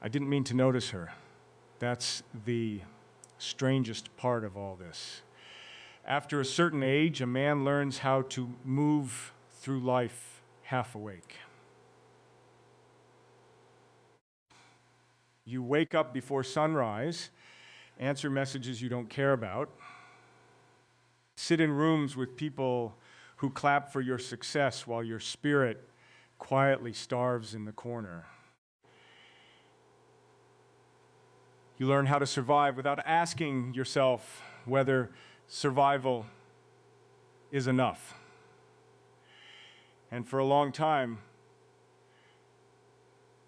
I didn't mean to notice her. That's the strangest part of all this. After a certain age, a man learns how to move through life half awake. You wake up before sunrise, answer messages you don't care about, sit in rooms with people who clap for your success while your spirit quietly starves in the corner. You learn how to survive without asking yourself whether survival is enough. And for a long time,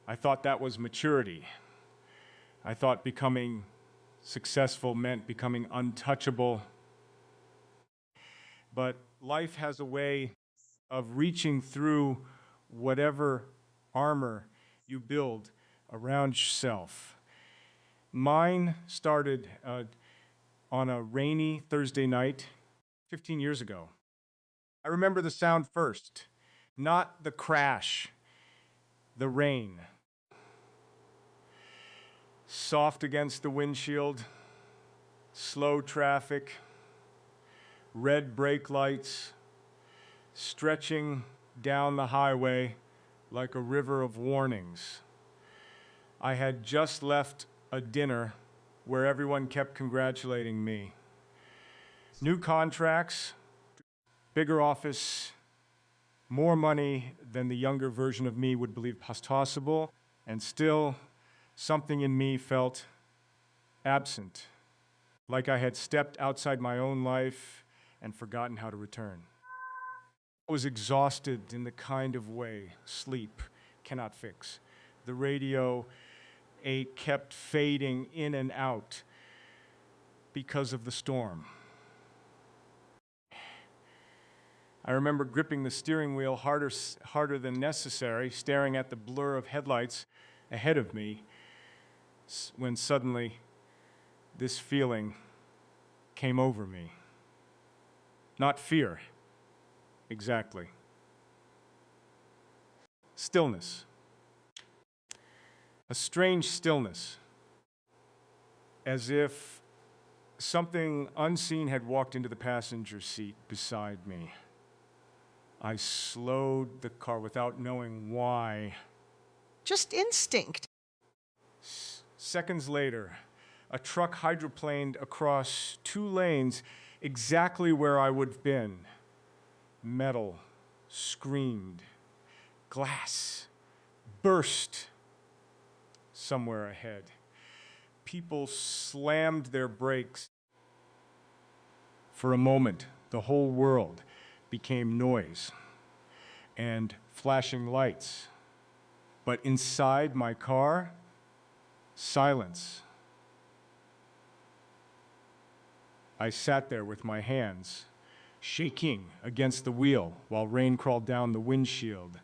I thought that was maturity. I thought becoming successful meant becoming untouchable. But life has a way of reaching through whatever armor you build around yourself. Mine started on a rainy Thursday night 15 years ago. I remember the sound first, not the crash, the rain. Soft against the windshield, slow traffic, red brake lights, stretching down the highway like a river of warnings. I had just left a dinner where everyone kept congratulating me. New contracts, bigger office, more money than the younger version of me would believe possible, and still something in me felt absent, like I had stepped outside my own life and forgotten how to return. I was exhausted in the kind of way sleep cannot fix. The radio kept fading in and out because of the storm. I remember gripping the steering wheel harder than necessary, staring at the blur of headlights ahead of me, when suddenly this feeling came over me. Not fear, exactly. Stillness. A strange stillness, as if something unseen had walked into the passenger seat beside me. I slowed the car without knowing why. Just instinct. Seconds later, a truck hydroplaned across 2 lanes exactly where I would have been. Metal screamed. Glass burst somewhere ahead. People slammed their brakes. For a moment, the whole world became noise and flashing lights. But inside my car, silence. I sat there with my hands shaking against the wheel while rain crawled down the windshield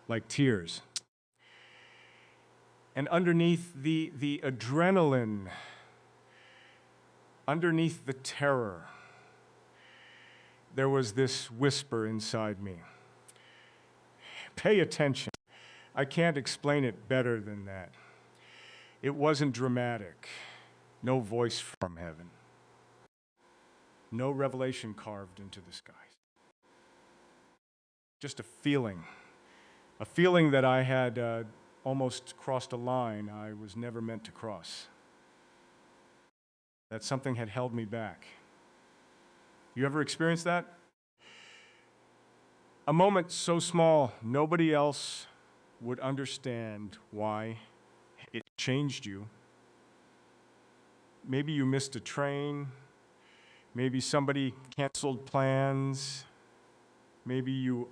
like tears. And underneath the adrenaline, underneath the terror, there was this whisper inside me. Pay attention. I can't explain it better than that. It wasn't dramatic. No voice from heaven. No revelation carved into the skies. Just a feeling that I had almost crossed a line I was never meant to cross. That something had held me back. You ever experienced that? A moment so small, nobody else would understand why it changed you. Maybe you missed a train. Maybe somebody canceled plans. Maybe you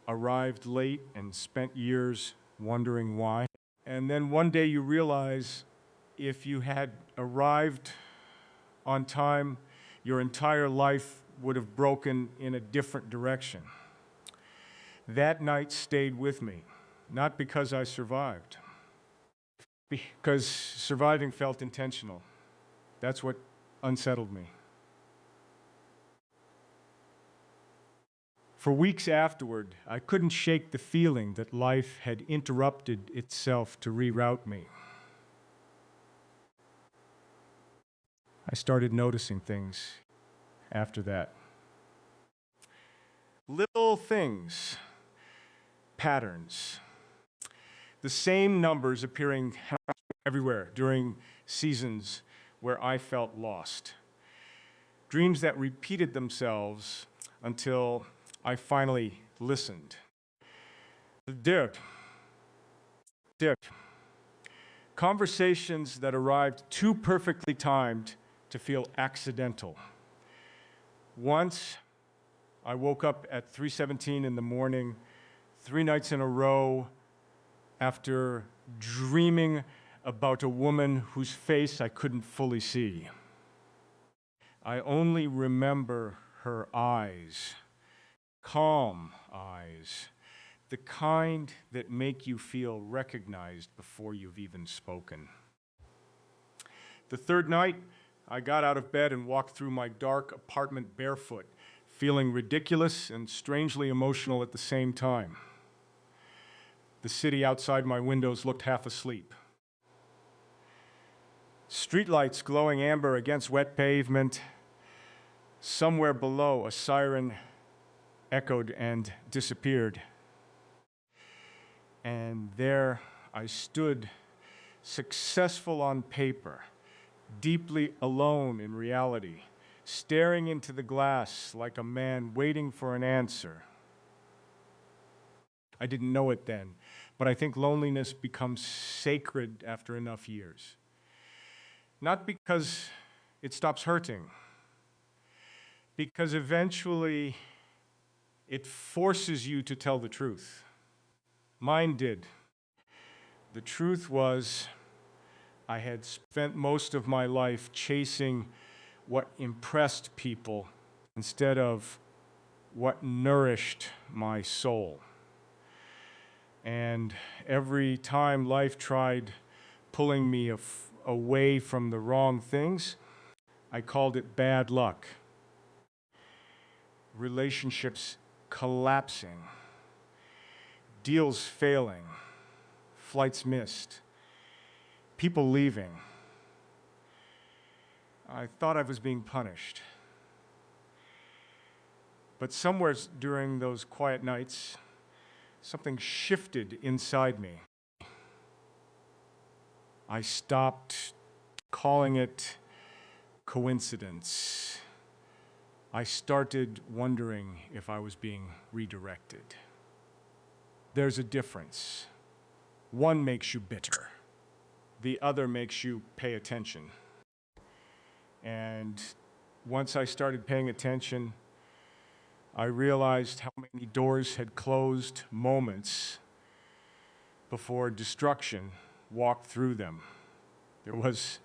arrived late and spent years wondering why. And then one day you realize if you had arrived on time, your entire life would have broken in a different direction. That night stayed with me, not because I survived, because surviving felt intentional. That's what unsettled me. For weeks afterward, I couldn't shake the feeling that life had interrupted itself to reroute me. I started noticing things after that. Little things, patterns, the same numbers appearing everywhere during seasons where I felt lost. Dreams that repeated themselves until I finally listened. Dirt. Conversations that arrived too perfectly timed to feel accidental. Once, I woke up at 3:17 in the morning, 3 nights in a row, after dreaming about a woman whose face I couldn't fully see. I only remember her eyes, calm eyes, the kind that make you feel recognized before you've even spoken. The third night, I got out of bed and walked through my dark apartment barefoot, feeling ridiculous and strangely emotional at the same time. The city outside my windows looked half asleep. Streetlights glowing amber against wet pavement. Somewhere below, a siren echoed and disappeared. And there I stood, successful on paper, deeply alone in reality, staring into the glass like a man waiting for an answer. I didn't know it then, but I think loneliness becomes sacred after enough years. Not because it stops hurting, because eventually it forces you to tell the truth. Mine did. The truth was, I had spent most of my life chasing what impressed people instead of what nourished my soul. And every time life tried pulling me away from the wrong things, I called it bad luck. Relationships collapsing, deals failing, flights missed, people leaving. I thought I was being punished. But somewhere during those quiet nights, something shifted inside me. I stopped calling it coincidence. I started wondering if I was being redirected. There's a difference. One makes you bitter. The other makes you pay attention. And once I started paying attention, I realized how many doors had closed moments before destruction walked through them. There was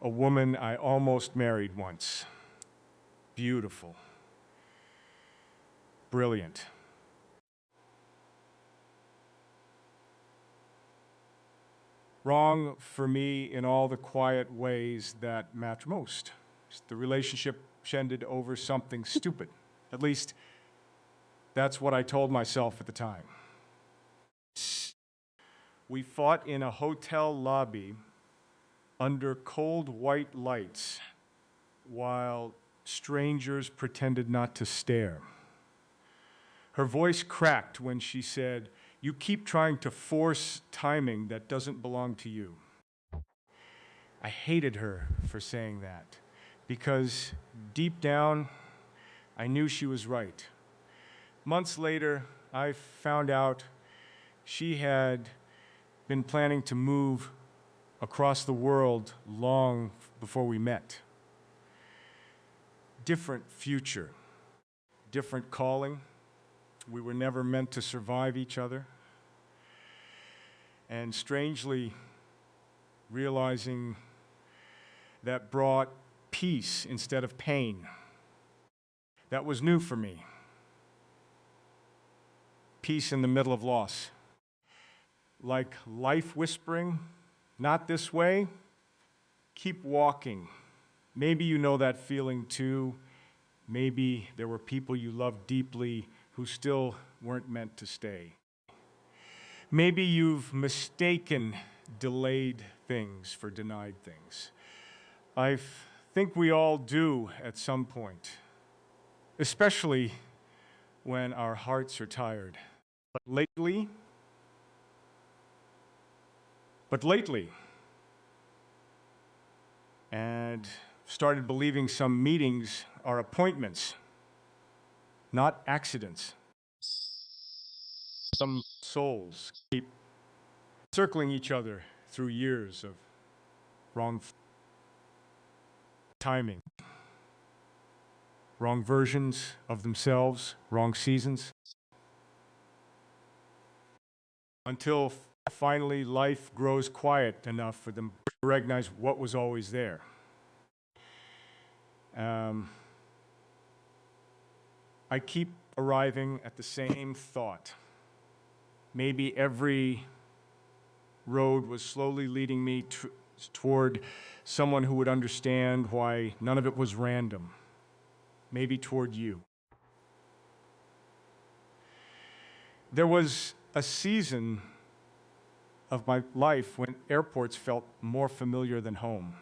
a woman I almost married once. Beautiful. Brilliant. Wrong for me in all the quiet ways that matter most. The relationship ended over something stupid. At least, that's what I told myself at the time. We fought in a hotel lobby under cold white lights while strangers pretended not to stare. Her voice cracked when she said, "You keep trying to force timing that doesn't belong to you." I hated her for saying that because deep down, I knew she was right. Months later, I found out she had been planning to move across the world long before we met. Different future, different calling. We were never meant to survive each other. And strangely, realizing that brought peace instead of pain. That was new for me. Peace in the middle of loss. Like life whispering, "Not this way, keep walking." Maybe you know that feeling too. Maybe there were people you loved deeply who still weren't meant to stay. Maybe you've mistaken delayed things for denied things. I think we all do at some point, especially when our hearts are tired. But lately, and started believing some meetings are appointments, not accidents. Some souls keep circling each other through years of wrong timing, wrong versions of themselves, wrong seasons, until finally life grows quiet enough for them to recognize what was always there. I keep arriving at the same thought. Maybe every road was slowly leading me toward someone who would understand why none of it was random. Maybe toward you. There was a season of my life when airports felt more familiar than home.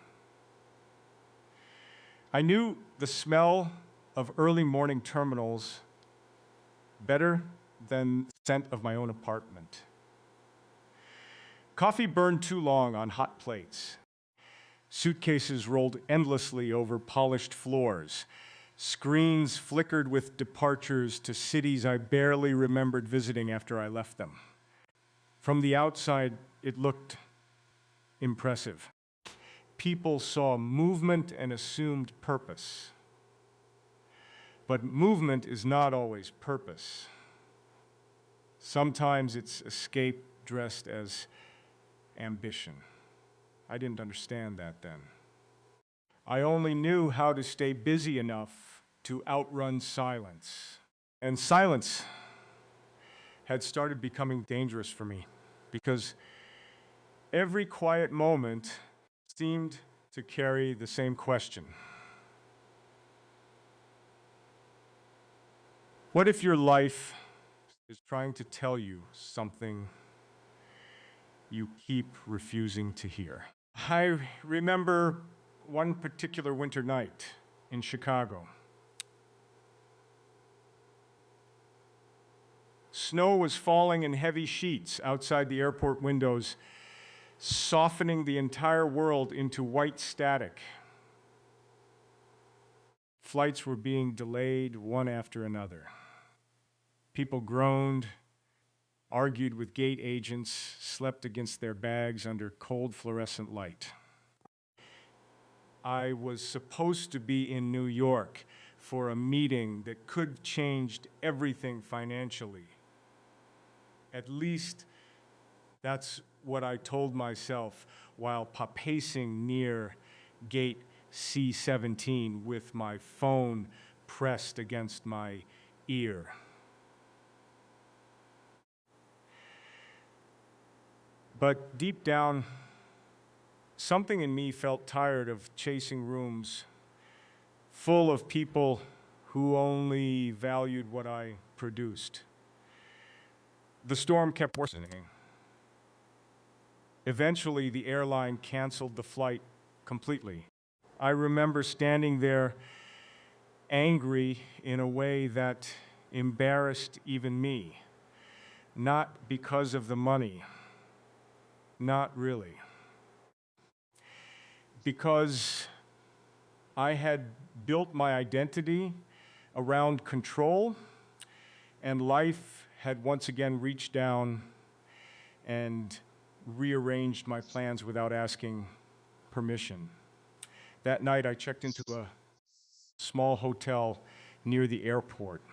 I knew the smell of early morning terminals better than the scent of my own apartment. Coffee burned too long on hot plates. Suitcases rolled endlessly over polished floors. Screens flickered with departures to cities I barely remembered visiting after I left them. From the outside, it looked impressive. People saw movement and assumed purpose. But movement is not always purpose. Sometimes it's escape dressed as ambition. I didn't understand that then. I only knew how to stay busy enough to outrun silence. And silence had started becoming dangerous for me because every quiet moment seemed to carry the same question. What if your life is trying to tell you something you keep refusing to hear? I remember one particular winter night in Chicago. Snow was falling in heavy sheets outside the airport windows, softening the entire world into white static. Flights were being delayed one after another. People groaned, argued with gate agents, slept against their bags under cold fluorescent light. I was supposed to be in New York for a meeting that could have changed everything financially. At least that's what I told myself while pacing near gate C-17 with my phone pressed against my ear. But deep down, something in me felt tired of chasing rooms full of people who only valued what I produced. The storm kept worsening. Eventually, the airline canceled the flight completely. I remember standing there angry in a way that embarrassed even me. Not because of the money. Not really. Because I had built my identity around control, and life had once again reached down and rearranged my plans without asking permission. That night, I checked into a small hotel near the airport.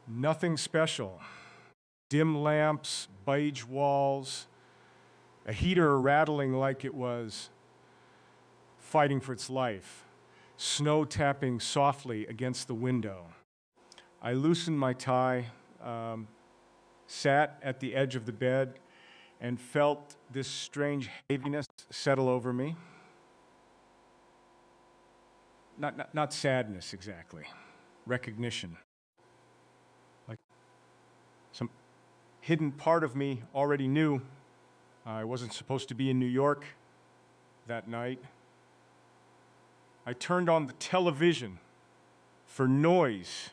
Nothing special. Dim lamps, beige walls, a heater rattling like it was fighting for its life, snow tapping softly against the window. I loosened my tie, sat at the edge of the bed, and felt this strange heaviness settle over me. Not sadness exactly, recognition. Like some hidden part of me already knew I wasn't supposed to be in New York that night. I turned on the television for noise,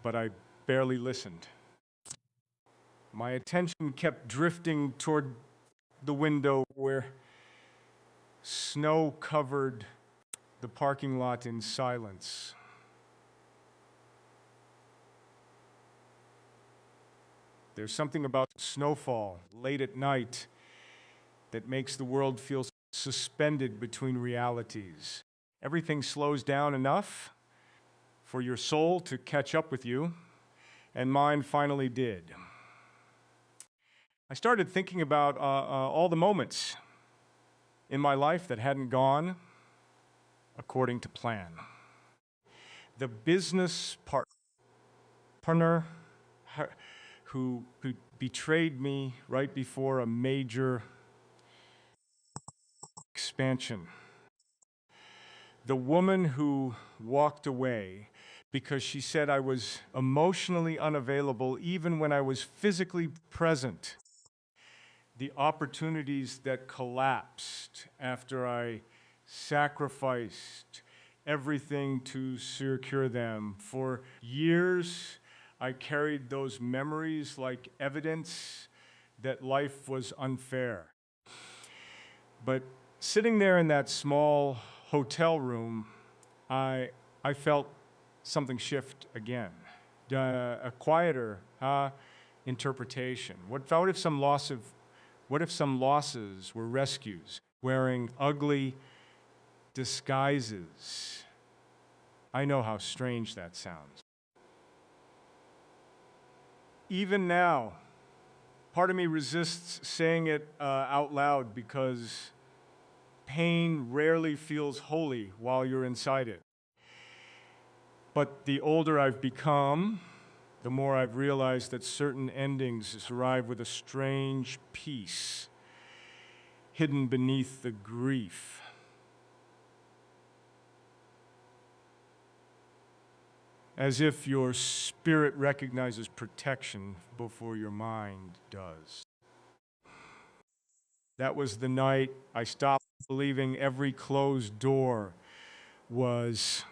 but I barely listened. My attention kept drifting toward the window where snow covered the parking lot in silence. There's something about snowfall late at night that makes the world feel suspended between realities. Everything slows down enough for your soul to catch up with you, and mine finally did. I started thinking about all the moments in my life that hadn't gone according to plan. The business partner who betrayed me right before a major expansion. The woman who walked away because she said I was emotionally unavailable even when I was physically present. The opportunities that collapsed after I sacrificed everything to secure them. For years, I carried those memories like evidence that life was unfair. But sitting there in that small hotel room, I felt something shift again. A quieter interpretation. What if some losses were rescues, wearing ugly disguises? I know how strange that sounds. Even now, part of me resists saying it out loud because pain rarely feels holy while you're inside it. But the older I've become, the more I've realized that certain endings arrive with a strange peace hidden beneath the grief. As if your spirit recognizes protection before your mind does. That was the night I stopped believing every closed door was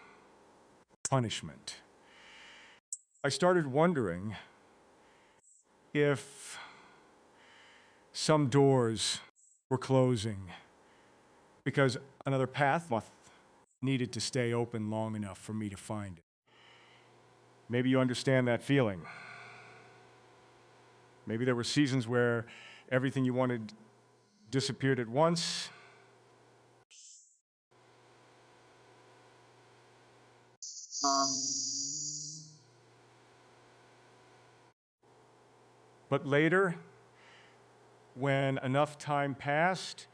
punishment. I started wondering if some doors were closing because another path needed to stay open long enough for me to find it. Maybe you understand that feeling. Maybe there were seasons where everything you wanted disappeared at once. But later, when enough time passed,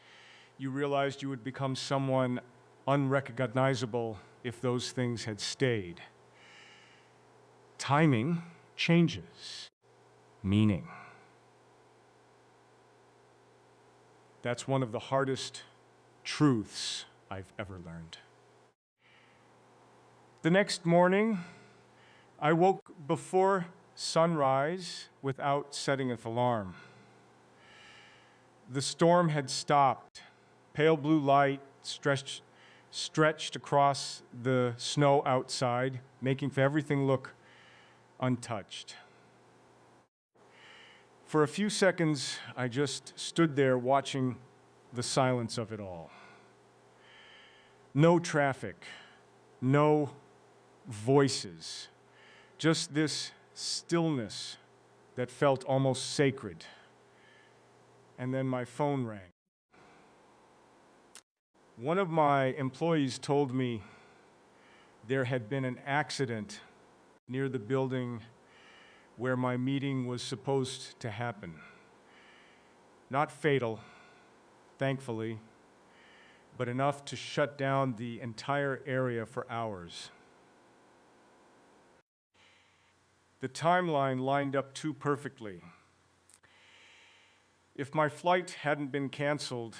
you realized you would become someone unrecognizable if those things had stayed. Timing changes meaning. That's one of the hardest truths I've ever learned. The next morning, I woke before sunrise without setting an alarm. The storm had stopped. Pale blue light stretched across the snow outside, making everything look untouched. For a few seconds, I just stood there watching the silence of it all. No traffic, no voices, just this stillness that felt almost sacred. And then my phone rang. One of my employees told me there had been an accident near the building where my meeting was supposed to happen. Not fatal, thankfully, but enough to shut down the entire area for hours. The timeline lined up too perfectly. If my flight hadn't been canceled,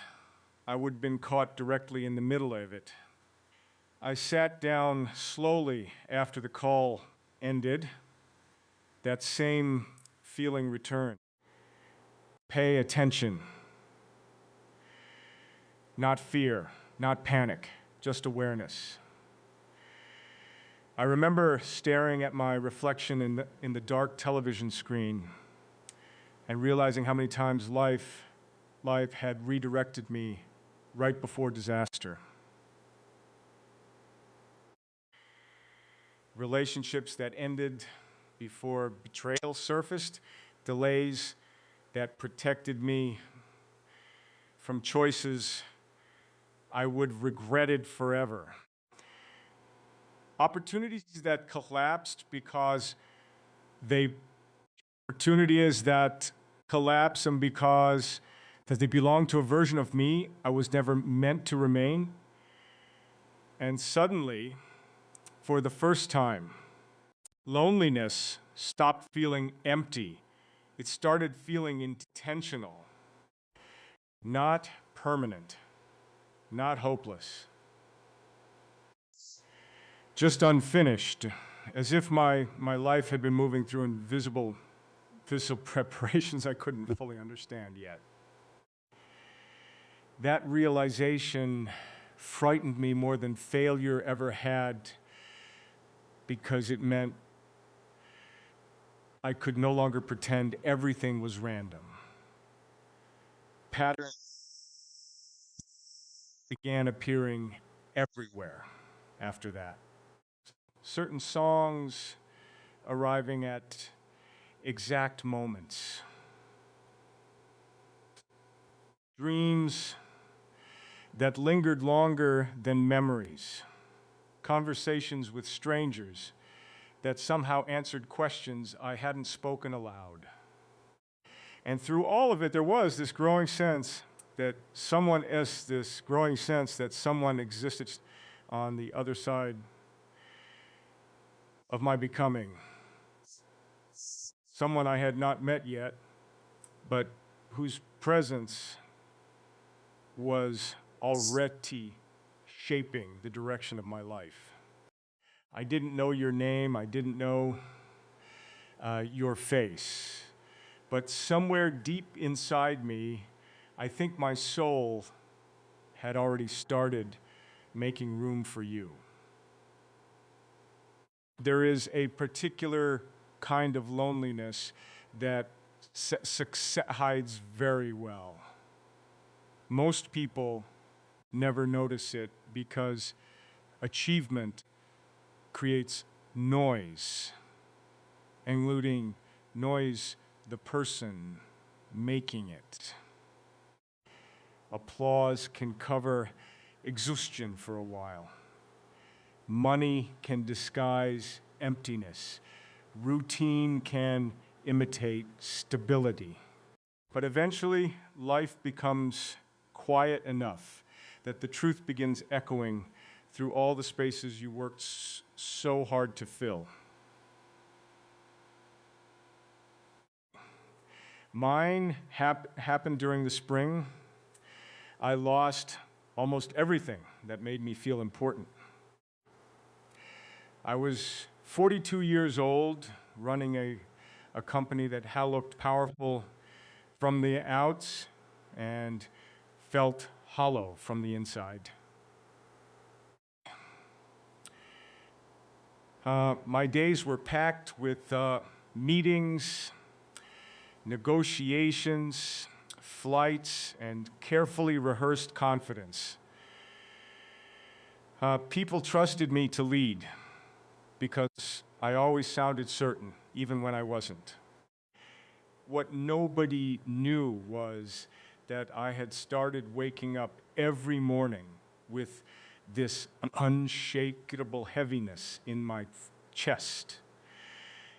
I would have been caught directly in the middle of it. I sat down slowly after the call ended. That same feeling returned. Pay attention. Not fear, not panic, just awareness. I remember staring at my reflection in the dark television screen and realizing how many times life had redirected me right before disaster. Relationships that ended before betrayal surfaced, delays that protected me from choices I would regretted forever. Opportunities that collapsed because opportunities that collapse and because they belong to a version of me I was never meant to remain. And suddenly, for the first time, loneliness stopped feeling empty. It started feeling intentional, not permanent, not hopeless, just unfinished, as if my life had been moving through invisible preparations I couldn't fully understand yet. That realization frightened me more than failure ever had, because it meant I could no longer pretend everything was random. Patterns began appearing everywhere after that. Certain songs arriving at exact moments. Dreams that lingered longer than memories. Conversations with strangers that somehow answered questions I hadn't spoken aloud. And through all of it, there was this growing sense that someone existed on the other side of my becoming. Someone I had not met yet, but whose presence was already shaping the direction of my life. I didn't know your name, I didn't know your face, but somewhere deep inside me, I think my soul had already started making room for you. There is a particular kind of loneliness that success hides very well. Most people never notice it because achievement creates noise, including noise the person making it. Applause can cover exhaustion for a while. Money can disguise emptiness. Routine can imitate stability. But eventually, life becomes quiet enough that the truth begins echoing through all the spaces you worked so hard to fill. Mine happened during the spring. I lost almost everything that made me feel important. I was 42 years old, running a company that looked powerful from the outs and felt hollow from the inside. My days were packed with meetings, negotiations, flights, and carefully rehearsed confidence. People trusted me to lead because I always sounded certain, even when I wasn't. What nobody knew was that I had started waking up every morning with this unshakable heaviness in my chest.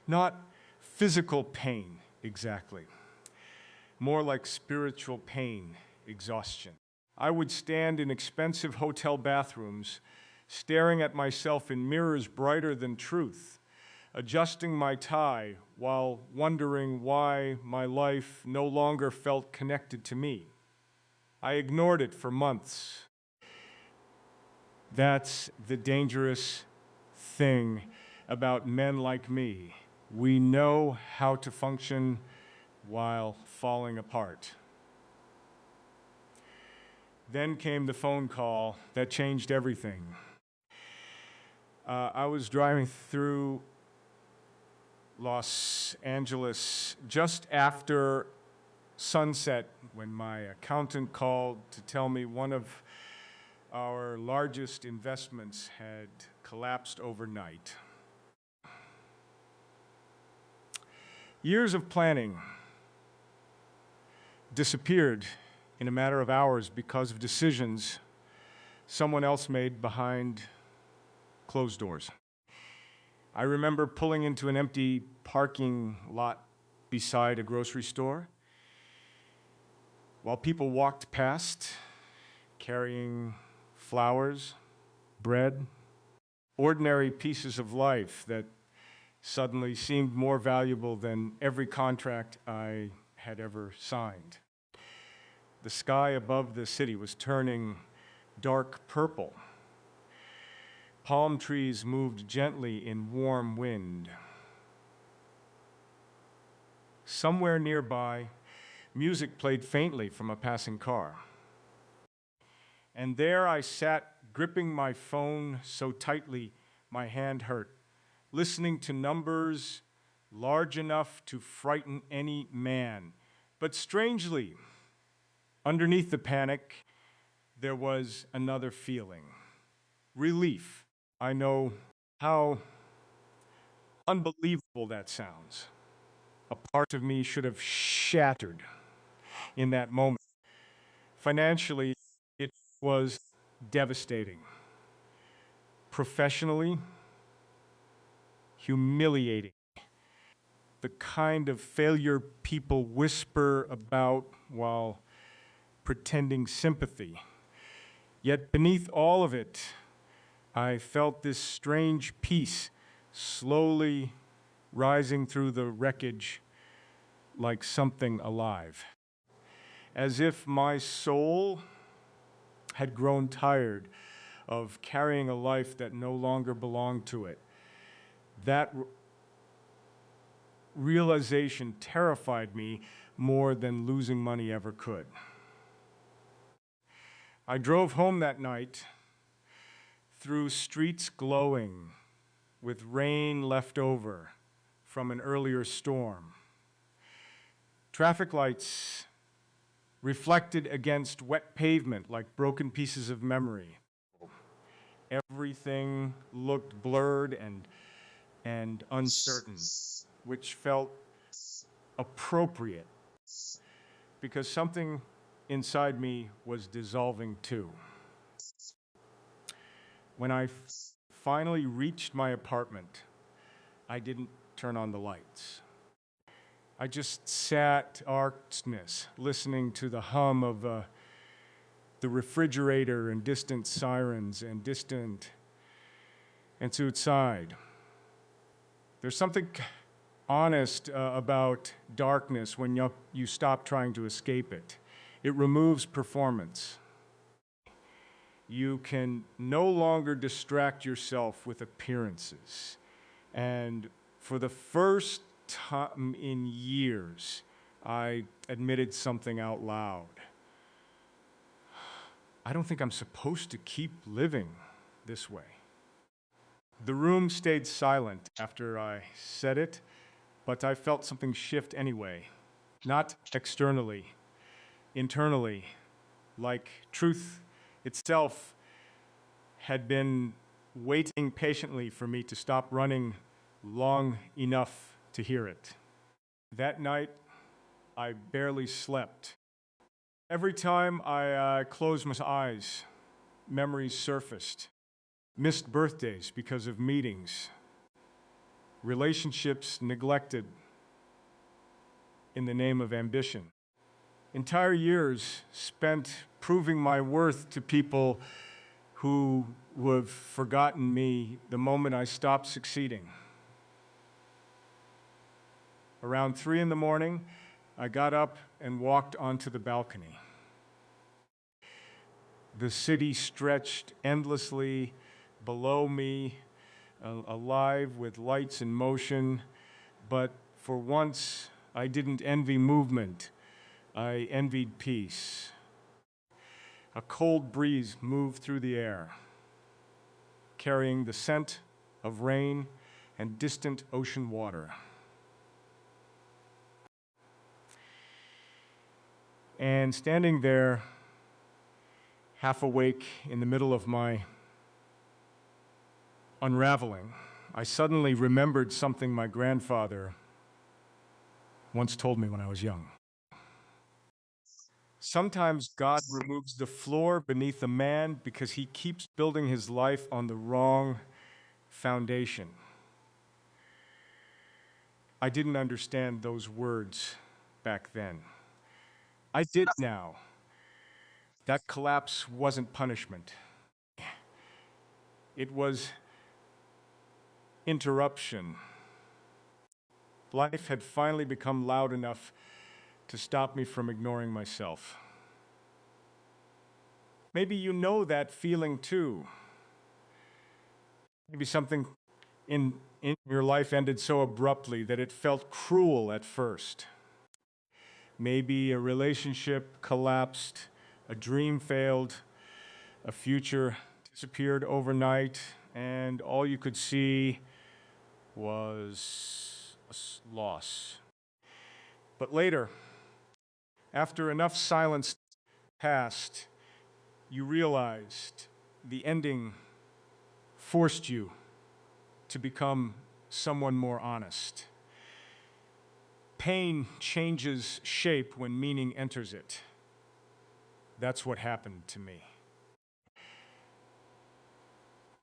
Not physical pain, exactly. More like spiritual pain, exhaustion. I would stand in expensive hotel bathrooms, staring at myself in mirrors brighter than truth, adjusting my tie while wondering why my life no longer felt connected to me. I ignored it for months. That's the dangerous thing about men like me. We know how to function while falling apart. Then came the phone call that changed everything. I was driving through Los Angeles just after sunset when my accountant called to tell me one of our largest investments had collapsed overnight. Years of planning disappeared in a matter of hours because of decisions someone else made behind closed doors. I remember pulling into an empty parking lot beside a grocery store while people walked past carrying flowers, bread, ordinary pieces of life that suddenly seemed more valuable than every contract I had ever signed. The sky above the city was turning dark purple. Palm trees moved gently in warm wind. Somewhere nearby, music played faintly from a passing car. And there I sat, gripping my phone so tightly my hand hurt, listening to numbers large enough to frighten any man. But strangely, underneath the panic, there was another feeling. Relief. I know how unbelievable that sounds. A part of me should have shattered in that moment. Financially, it was devastating. Professionally, humiliating. The kind of failure people whisper about while pretending sympathy. Yet beneath all of it, I felt this strange peace slowly rising through the wreckage like something alive. As if my soul had grown tired of carrying a life that no longer belonged to it. That realization terrified me more than losing money ever could. I drove home that night through streets glowing with rain left over from an earlier storm. Traffic lights reflected against wet pavement like broken pieces of memory. Everything looked blurred and uncertain, which felt appropriate because something inside me was dissolving too. When I finally reached my apartment, I didn't turn on the lights. I just sat darkness, listening to the hum of the refrigerator and distant sirens and outside. There's something honest about darkness when you stop trying to escape it. It removes performance. You can no longer distract yourself with appearances. And for the first time in years, I admitted something out loud. I don't think I'm supposed to keep living this way. The room stayed silent after I said it, but I felt something shift anyway. Not externally, internally, like truth itself had been waiting patiently for me to stop running long enough to hear it. That night, I barely slept. Every time I closed my eyes, memories surfaced. Missed birthdays because of meetings. Relationships neglected in the name of ambition. Entire years spent proving my worth to people who would have forgotten me the moment I stopped succeeding. Around 3 in the morning, I got up and walked onto the balcony. The city stretched endlessly below me, alive with lights in motion, but for once I didn't envy movement. I envied peace. A cold breeze moved through the air, carrying the scent of rain and distant ocean water. And standing there, half awake in the middle of my unraveling, I suddenly remembered something my grandfather once told me when I was young. Sometimes God removes the floor beneath a man because he keeps building his life on the wrong foundation. I didn't understand those words back then. I did now. That collapse wasn't punishment. It was interruption. Life had finally become loud enough to stop me from ignoring myself. Maybe you know that feeling too. Maybe something in your life ended so abruptly that it felt cruel at first. Maybe a relationship collapsed, a dream failed, a future disappeared overnight, and all you could see was a loss. But later, after enough silence passed, you realized the ending forced you to become someone more honest. Pain changes shape when meaning enters it. That's what happened to me.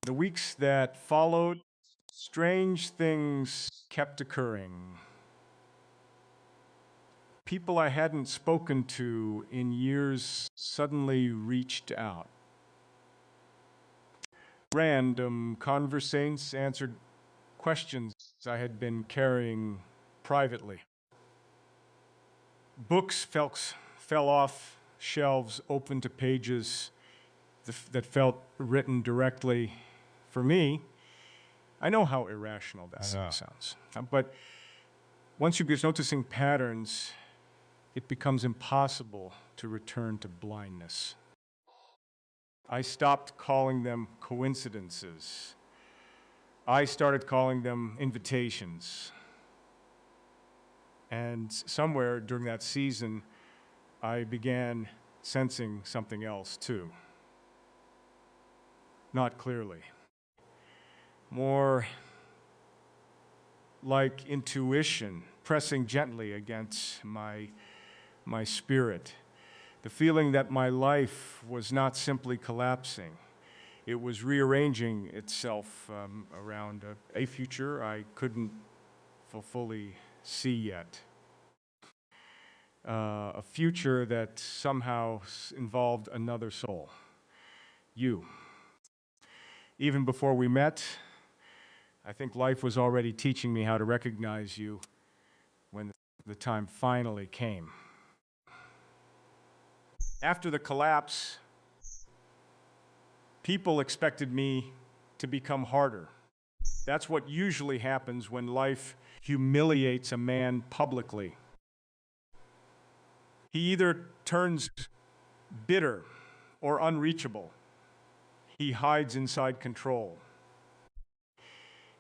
The weeks that followed, strange things kept occurring. People I hadn't spoken to in years suddenly reached out. Random conversations answered questions I had been carrying privately. Books fell off shelves, open to pages that felt written directly for me. I know how irrational that sounds. But once you get noticing patterns, it becomes impossible to return to blindness. I stopped calling them coincidences. I started calling them invitations. And somewhere during that season, I began sensing something else too. Not clearly. More like intuition pressing gently against my spirit. The feeling that my life was not simply collapsing. It was rearranging itself around a future I couldn't fully see yet. A future that somehow involved another soul. You. Even before we met, I think life was already teaching me how to recognize you when the time finally came. After the collapse, people expected me to become harder. That's what usually happens when life humiliates a man publicly. He either turns bitter or unreachable. He hides inside control.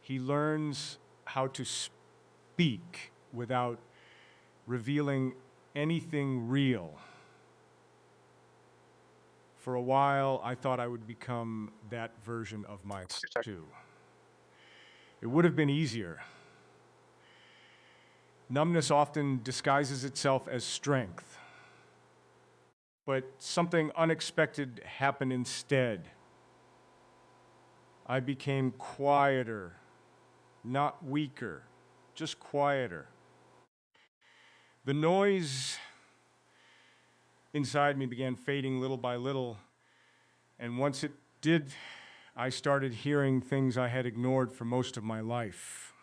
He learns how to speak without revealing anything real. For a while, I thought I would become that version of myself too. It would have been easier. Numbness often disguises itself as strength. But something unexpected happened instead. I became quieter, not weaker, just quieter. The noise inside me began fading little by little, and once it did, I started hearing things I had ignored for most of my life.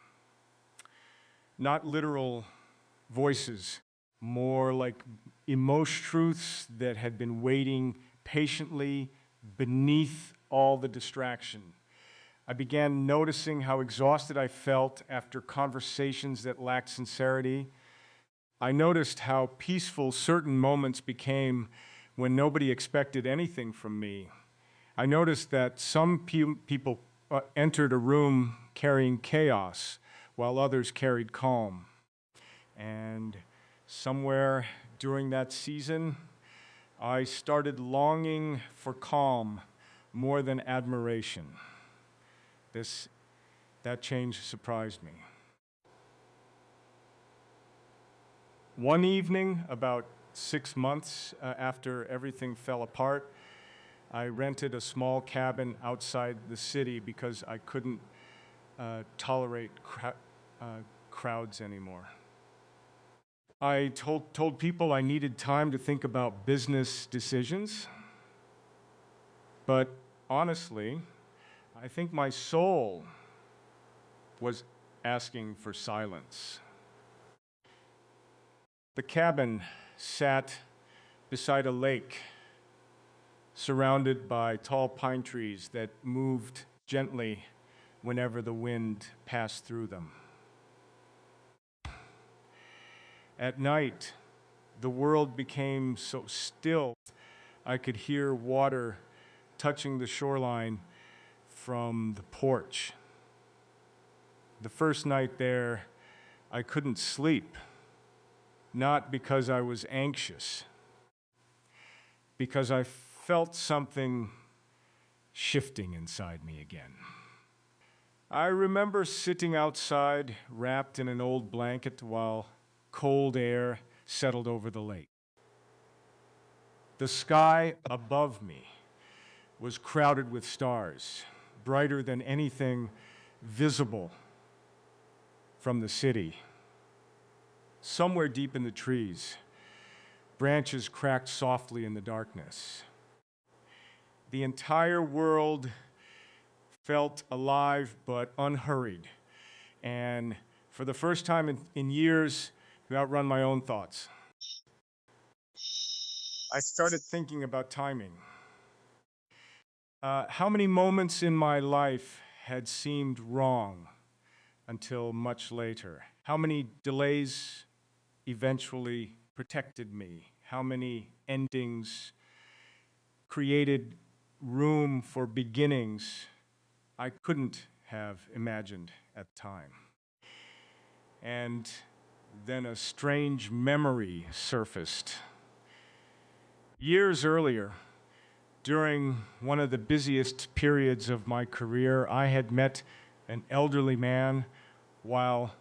Not literal voices, more like emotional truths that had been waiting patiently beneath all the distraction. I began noticing how exhausted I felt after conversations that lacked sincerity, I noticed how peaceful certain moments became when nobody expected anything from me. I noticed that some people entered a room carrying chaos, while others carried calm. And somewhere during that season, I started longing for calm more than admiration. That change surprised me. One evening, about 6 months after everything fell apart, I rented a small cabin outside the city because I couldn't tolerate crowds anymore. I told people I needed time to think about business decisions, but honestly, I think my soul was asking for silence. The cabin sat beside a lake, surrounded by tall pine trees that moved gently whenever the wind passed through them. At night, the world became so still, I could hear water touching the shoreline from the porch. The first night there, I couldn't sleep, not because I was anxious, because I felt something shifting inside me again. I remember sitting outside, wrapped in an old blanket, while cold air settled over the lake. The sky above me was crowded with stars, brighter than anything visible from the city. Somewhere deep in the trees, branches cracked softly in the darkness. The entire world felt alive but unhurried, and for the first time in years, to outrun my own thoughts. I started thinking about timing. How many moments in my life had seemed wrong until much later? How many delays eventually protected me? How many endings created room for beginnings I couldn't have imagined at the time? And then a strange memory surfaced. Years earlier, during one of the busiest periods of my career, I had met an elderly man while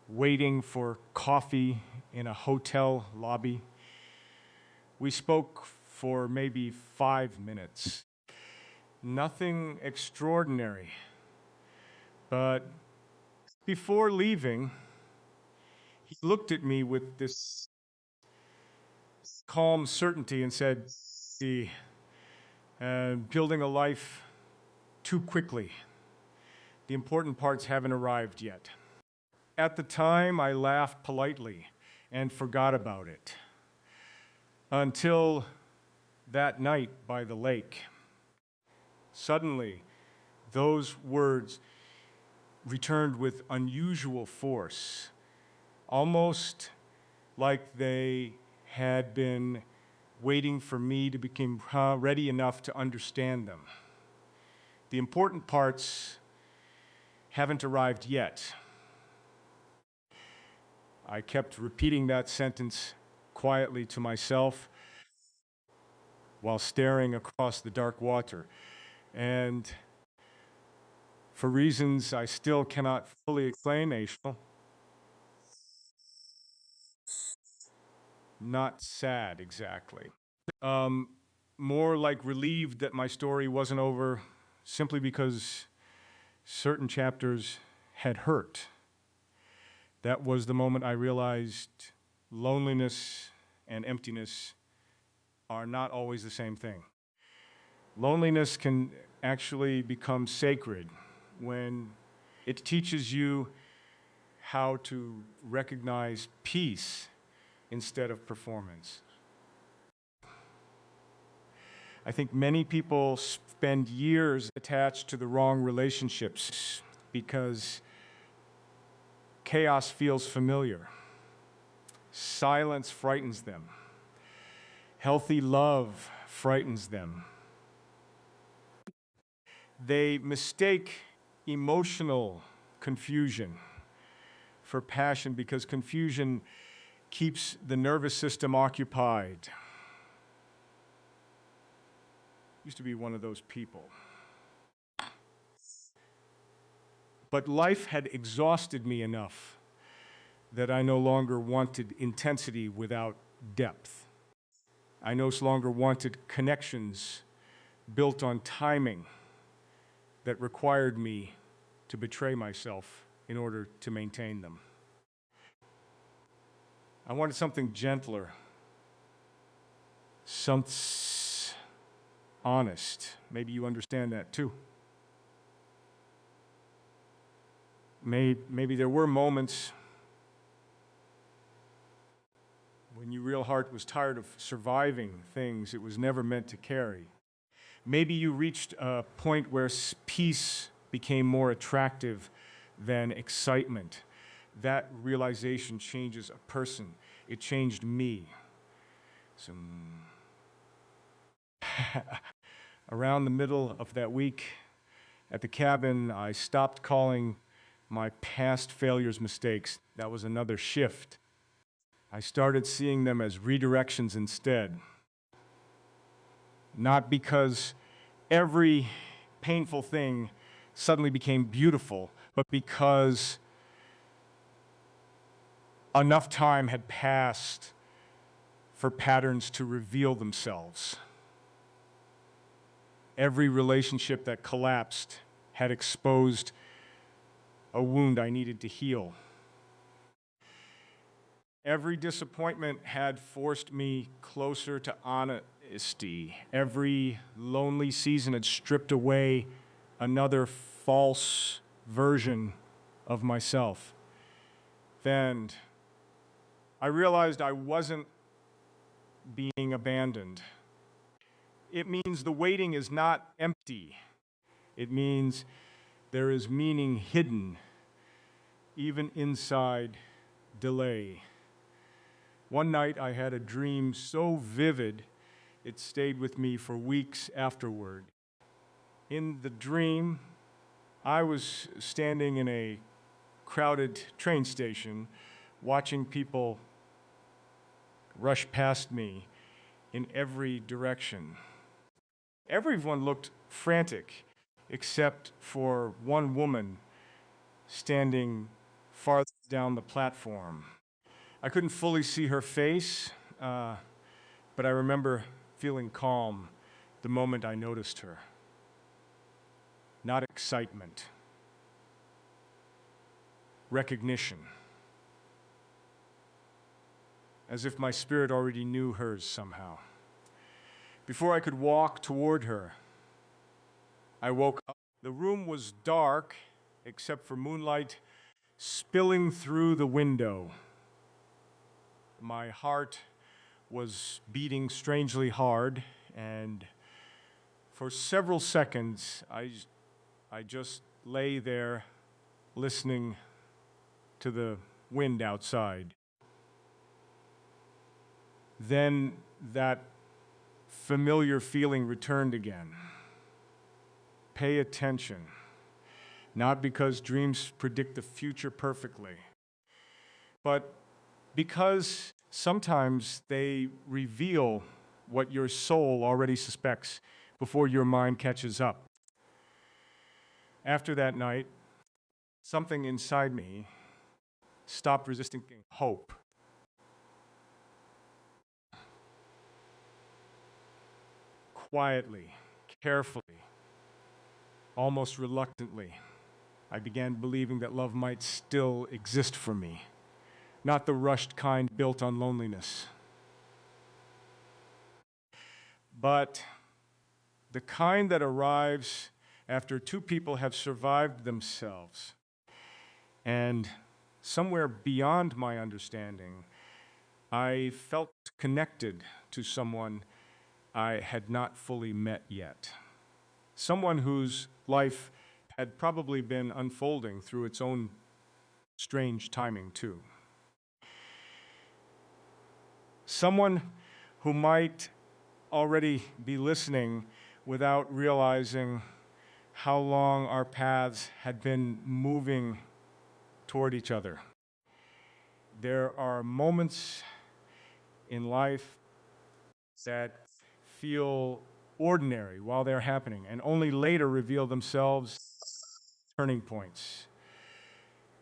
waiting for coffee in a hotel lobby. We spoke for maybe 5 minutes. Nothing extraordinary. But before leaving, he looked at me with this calm certainty and said, building a life too quickly. The important parts haven't arrived yet." At the time, I laughed politely and forgot about it until that night by the lake. Suddenly, those words returned with unusual force, almost like they had been waiting for me to become ready enough to understand them. The important parts haven't arrived yet. I kept repeating that sentence quietly to myself while staring across the dark water. And for reasons I still cannot fully explain, not sad exactly. More like relieved that my story wasn't over, simply because certain chapters had hurt. That was the moment I realized loneliness and emptiness are not always the same thing. Loneliness can actually become sacred when it teaches you how to recognize peace instead of performance. I think many people spend years attached to the wrong relationships because chaos feels familiar. Silence frightens them. Healthy love frightens them. They mistake emotional confusion for passion because confusion keeps the nervous system occupied. Used to be one of those people. But life had exhausted me enough that I no longer wanted intensity without depth. I no longer wanted connections built on timing that required me to betray myself in order to maintain them. I wanted something gentler, something honest. Maybe you understand that too. Maybe there were moments when your real heart was tired of surviving things it was never meant to carry. Maybe you reached a point where peace became more attractive than excitement. That realization changes a person. It changed me. Around the middle of that week at the cabin, I stopped calling my past failures mistakes. That was another shift. I started seeing them as redirections instead. Not because every painful thing suddenly became beautiful, but because enough time had passed for patterns to reveal themselves. Every relationship that collapsed had exposed a wound I needed to heal. Every disappointment had forced me closer to honesty. Every lonely season had stripped away another false version of myself. Then I realized I wasn't being abandoned. It means the waiting is not empty. It means there is meaning hidden, even inside delay. One night I had a dream so vivid it stayed with me for weeks afterward. In the dream, I was standing in a crowded train station watching people rush past me in every direction. Everyone looked frantic except for one woman standing farther down the platform. I couldn't fully see her face, but I remember feeling calm the moment I noticed her. Not excitement, recognition. As if my spirit already knew hers somehow. Before I could walk toward her, I woke up. The room was dark, except for moonlight spilling through the window. My heart was beating strangely hard, and for several seconds, I just lay there listening to the wind outside. Then that familiar feeling returned again. Pay attention, not because dreams predict the future perfectly, but because sometimes they reveal what your soul already suspects before your mind catches up. After that night, something inside me stopped resisting hope. Quietly, carefully, almost reluctantly, I began believing that love might still exist for me, not the rushed kind built on loneliness, but the kind that arrives after two people have survived themselves. And somewhere beyond my understanding, I felt connected to someone I had not fully met yet. Someone whose life had probably been unfolding through its own strange timing, too. Someone who might already be listening without realizing how long our paths had been moving toward each other. There are moments in life that feel ordinary while they're happening and only later reveal themselves turning points.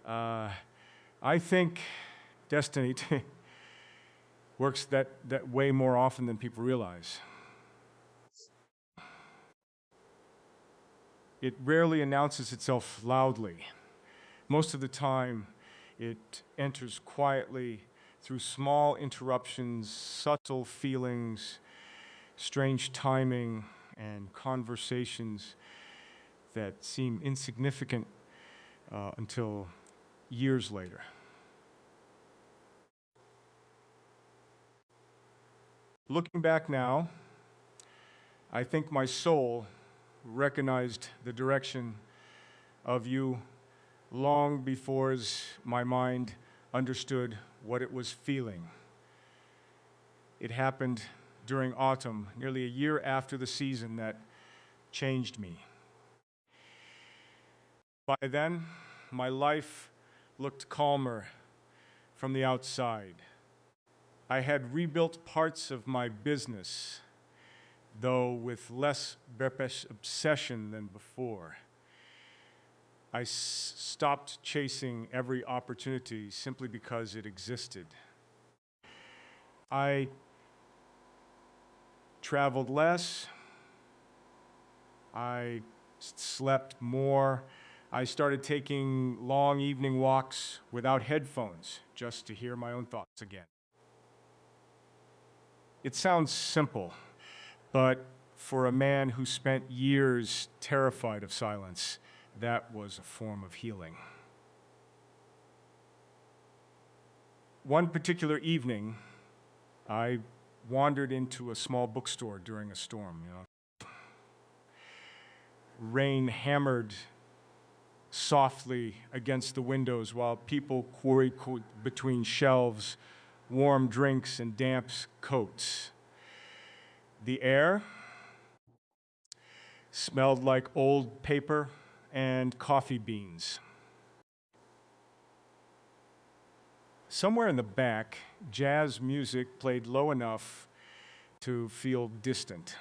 I think destiny works that way more often than people realize. It rarely announces itself loudly. Most of the time, it enters quietly through small interruptions, subtle feelings, strange timing, and conversations that seem insignificant until years later. Looking back now, I think my soul recognized the direction of you long before my mind understood what it was feeling. It happened during autumn, nearly a year after the season that changed me. By then, my life looked calmer from the outside. I had rebuilt parts of my business, though with less obsession than before. I stopped chasing every opportunity simply because it existed. I traveled less. I slept more. I started taking long evening walks without headphones, just to hear my own thoughts again. It sounds simple, but for a man who spent years terrified of silence, that was a form of healing. One particular evening, I wandered into a small bookstore during a storm. Rain hammered softly against the windows while people quarried between shelves, warm drinks and damp coats. The air smelled like old paper and coffee beans. Somewhere in the back, jazz music played low enough to feel distant.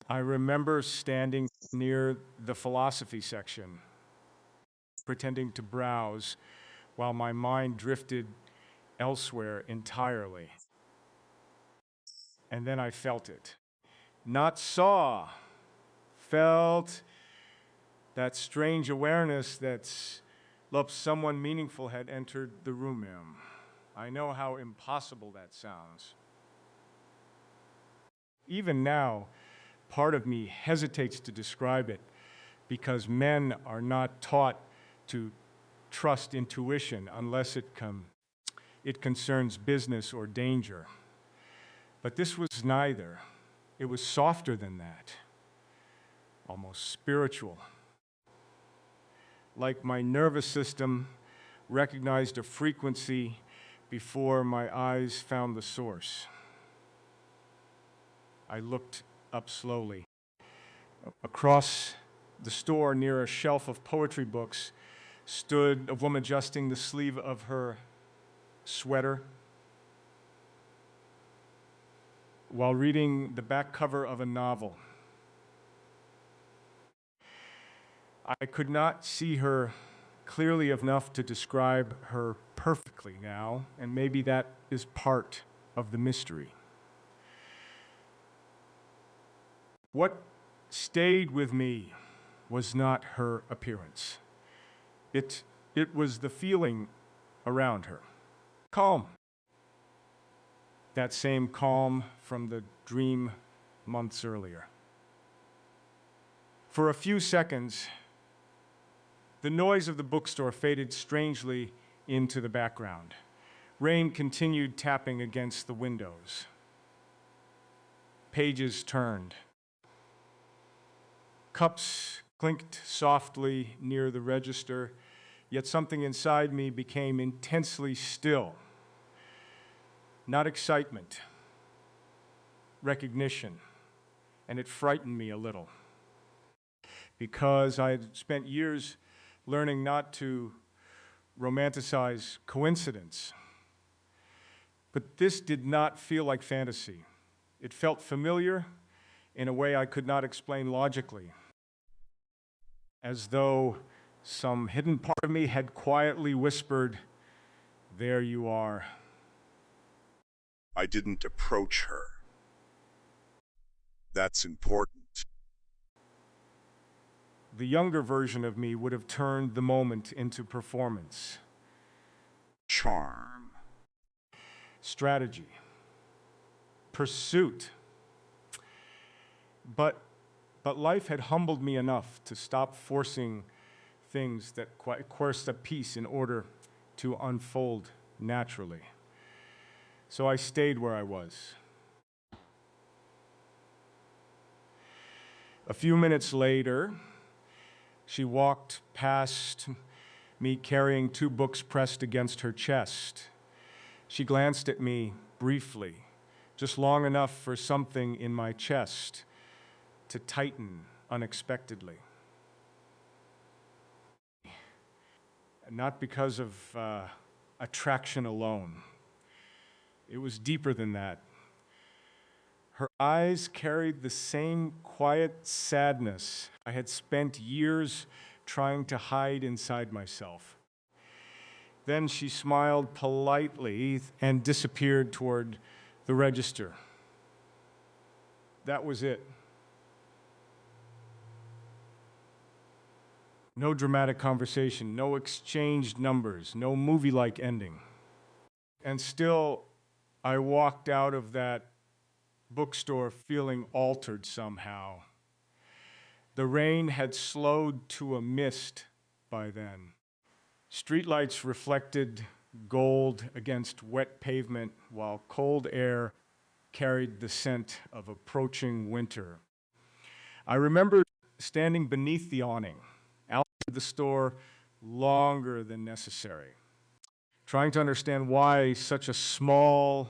I remember standing near the philosophy section, pretending to browse while my mind drifted elsewhere entirely. And then I felt it. Not saw, felt that strange awareness that someone meaningful had entered the room. I know how impossible that sounds. Even now, part of me hesitates to describe it because men are not taught to trust intuition unless it concerns business or danger. But this was neither. It was softer than that, almost spiritual. Like my nervous system recognized a frequency before my eyes found the source. I looked up slowly. Across the store, near a shelf of poetry books, stood a woman adjusting the sleeve of her sweater while reading the back cover of a novel. I could not see her clearly enough to describe her perfectly now, and maybe that is part of the mystery. What stayed with me was not her appearance. It was the feeling around her. Calm. That same calm from the dream months earlier. For a few seconds, the noise of the bookstore faded strangely into the background. Rain continued tapping against the windows. Pages turned. Cups clinked softly near the register, yet something inside me became intensely still. not excitement, recognition, and it frightened me a little because I had spent years learning not to romanticize coincidence. But this did not feel like fantasy. It felt familiar in a way I could not explain logically, as though some hidden part of me had quietly whispered, "There you are." I didn't approach her. That's important. The younger version of me would have turned the moment into performance, Charm. strategy, pursuit. But life had humbled me enough to stop forcing things that coerced a piece in order to unfold naturally. So I stayed where I was. A few minutes later, she walked past me carrying 2 books pressed against her chest. She glanced at me briefly, just long enough for something in my chest to tighten unexpectedly. Not because of attraction alone. It was deeper than that. Her eyes carried the same quiet sadness I had spent years trying to hide inside myself. Then she smiled politely and disappeared toward the register. That was it. No dramatic conversation, no exchanged numbers, no movie-like ending. And still, I walked out of that bookstore feeling altered somehow. The rain had slowed to a mist by then. Streetlights reflected gold against wet pavement, while cold air carried the scent of approaching winter. I remember standing beneath the awning, outside the store longer than necessary, trying to understand why such a small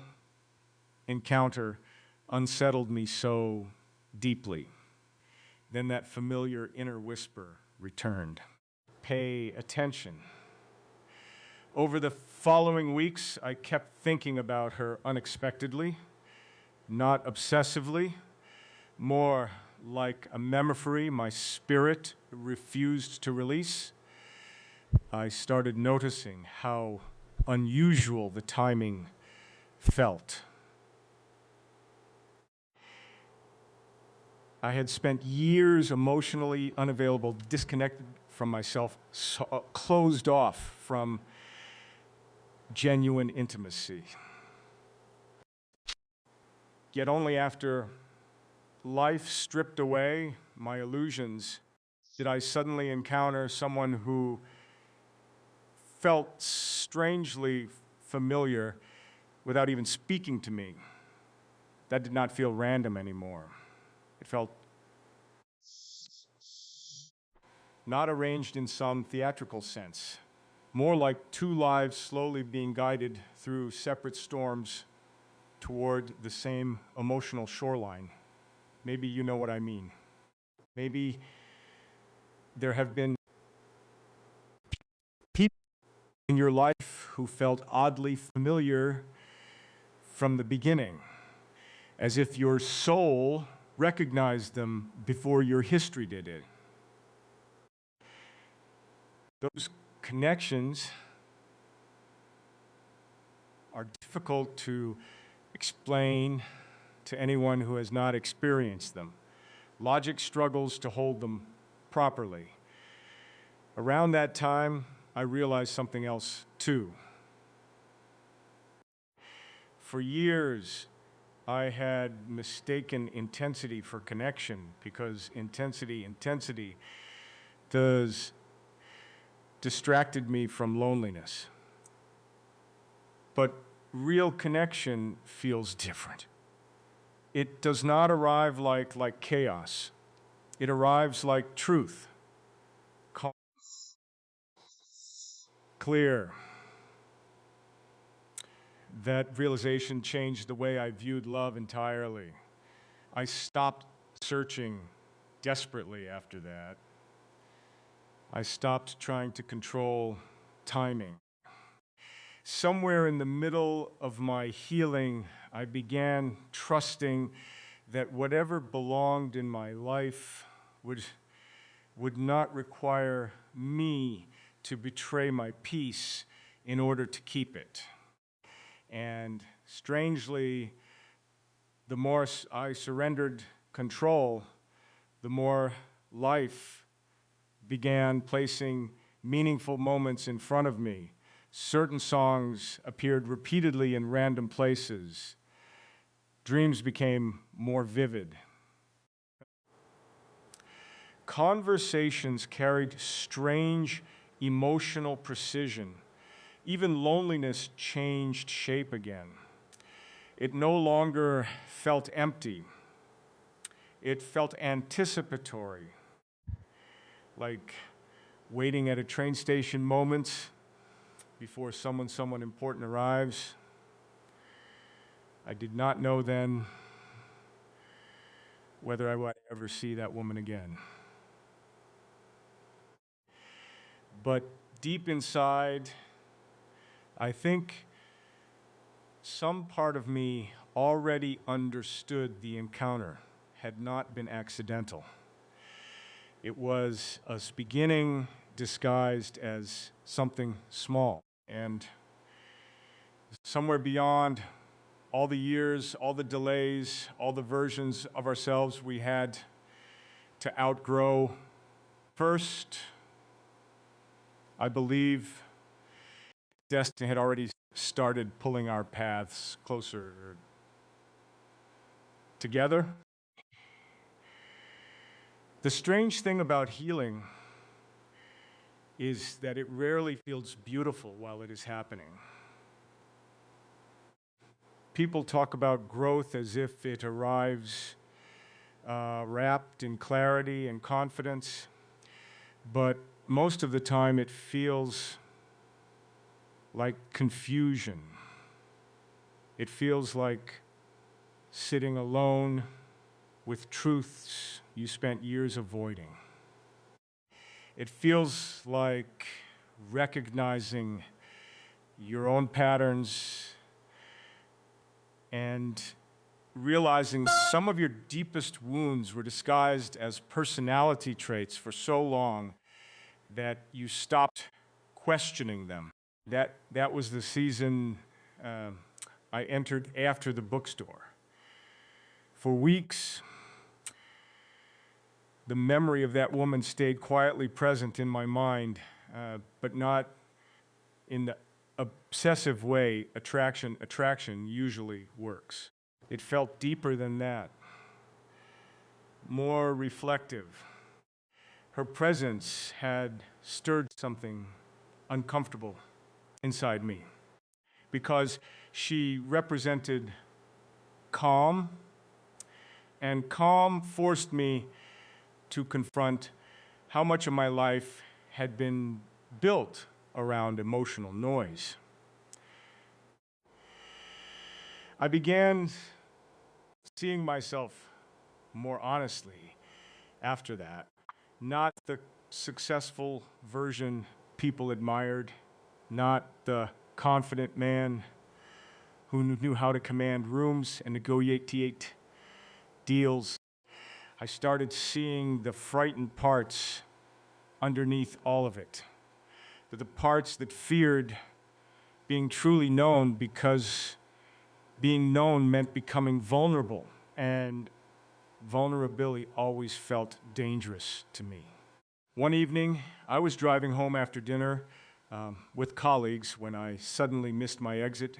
encounter unsettled me so deeply. Then that familiar inner whisper returned. Pay attention. Over the following weeks, I kept thinking about her unexpectedly, not obsessively, more like a memory my spirit refused to release. I started noticing how unusual the timing felt. I had spent years emotionally unavailable, disconnected from myself, closed off from genuine intimacy. Yet only after life stripped away my illusions did I suddenly encounter someone who felt strangely familiar without even speaking to me. That did not feel random anymore. It felt not arranged in some theatrical sense, more like 2 lives slowly being guided through separate storms toward the same emotional shoreline. Maybe you know what I mean. Maybe there have been people in your life who felt oddly familiar from the beginning, as if your soul recognized them before your history did it. Those connections are difficult to explain to anyone who has not experienced them. Logic struggles to hold them properly. Around that time, I realized something else too. For years, I had mistaken intensity for connection because intensity distracted me from loneliness. But real connection feels different. It does not arrive like chaos. It arrives like truth. Calm, clear. That realization changed the way I viewed love entirely. I stopped searching desperately after that. I stopped trying to control timing. Somewhere in the middle of my healing, I began trusting that whatever belonged in my life would not require me to betray my peace in order to keep it. And strangely, the more I surrendered control, the more life began placing meaningful moments in front of me. Certain songs appeared repeatedly in random places. Dreams became more vivid. Conversations carried strange emotional precision. Even loneliness changed shape again. It no longer felt empty. It felt anticipatory, like waiting at a train station moments before someone important arrives. I did not know then whether I would ever see that woman again. But deep inside, I think some part of me already understood the encounter had not been accidental. It was a beginning disguised as something small. And somewhere beyond all the years, all the delays, all the versions of ourselves we had to outgrow, first, I believe destiny had already started pulling our paths closer together. The strange thing about healing is that it rarely feels beautiful while it is happening. People talk about growth as if it arrives wrapped in clarity and confidence, but most of the time it feels like confusion. It feels like sitting alone with truths you spent years avoiding. It feels like recognizing your own patterns and realizing some of your deepest wounds were disguised as personality traits for so long that you stopped questioning them. That was the season I entered after the bookstore. For weeks, the memory of that woman stayed quietly present in my mind, but not in the obsessive way attraction usually works. It felt deeper than that, more reflective. Her presence had stirred something uncomfortable inside me because she represented calm, and calm forced me to confront how much of my life had been built around emotional noise. I began seeing myself more honestly after that, not the successful version people admired, not the confident man who knew how to command rooms and negotiate deals. I started seeing the frightened parts underneath all of it, the parts that feared being truly known because being known meant becoming vulnerable, and vulnerability always felt dangerous to me. One evening, I was driving home after dinner with colleagues when I suddenly missed my exit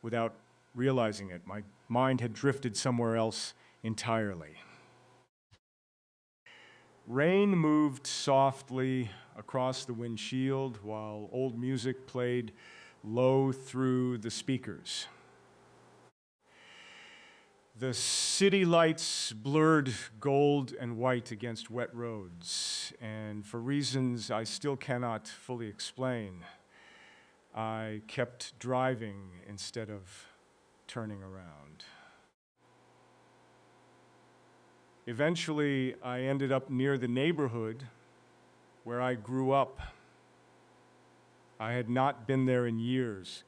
without realizing it. My mind had drifted somewhere else entirely. Rain moved softly across the windshield while old music played low through the speakers. The city lights blurred gold and white against wet roads, and for reasons I still cannot fully explain, I kept driving instead of turning around. Eventually, I ended up near the neighborhood where I grew up. I had not been there in years.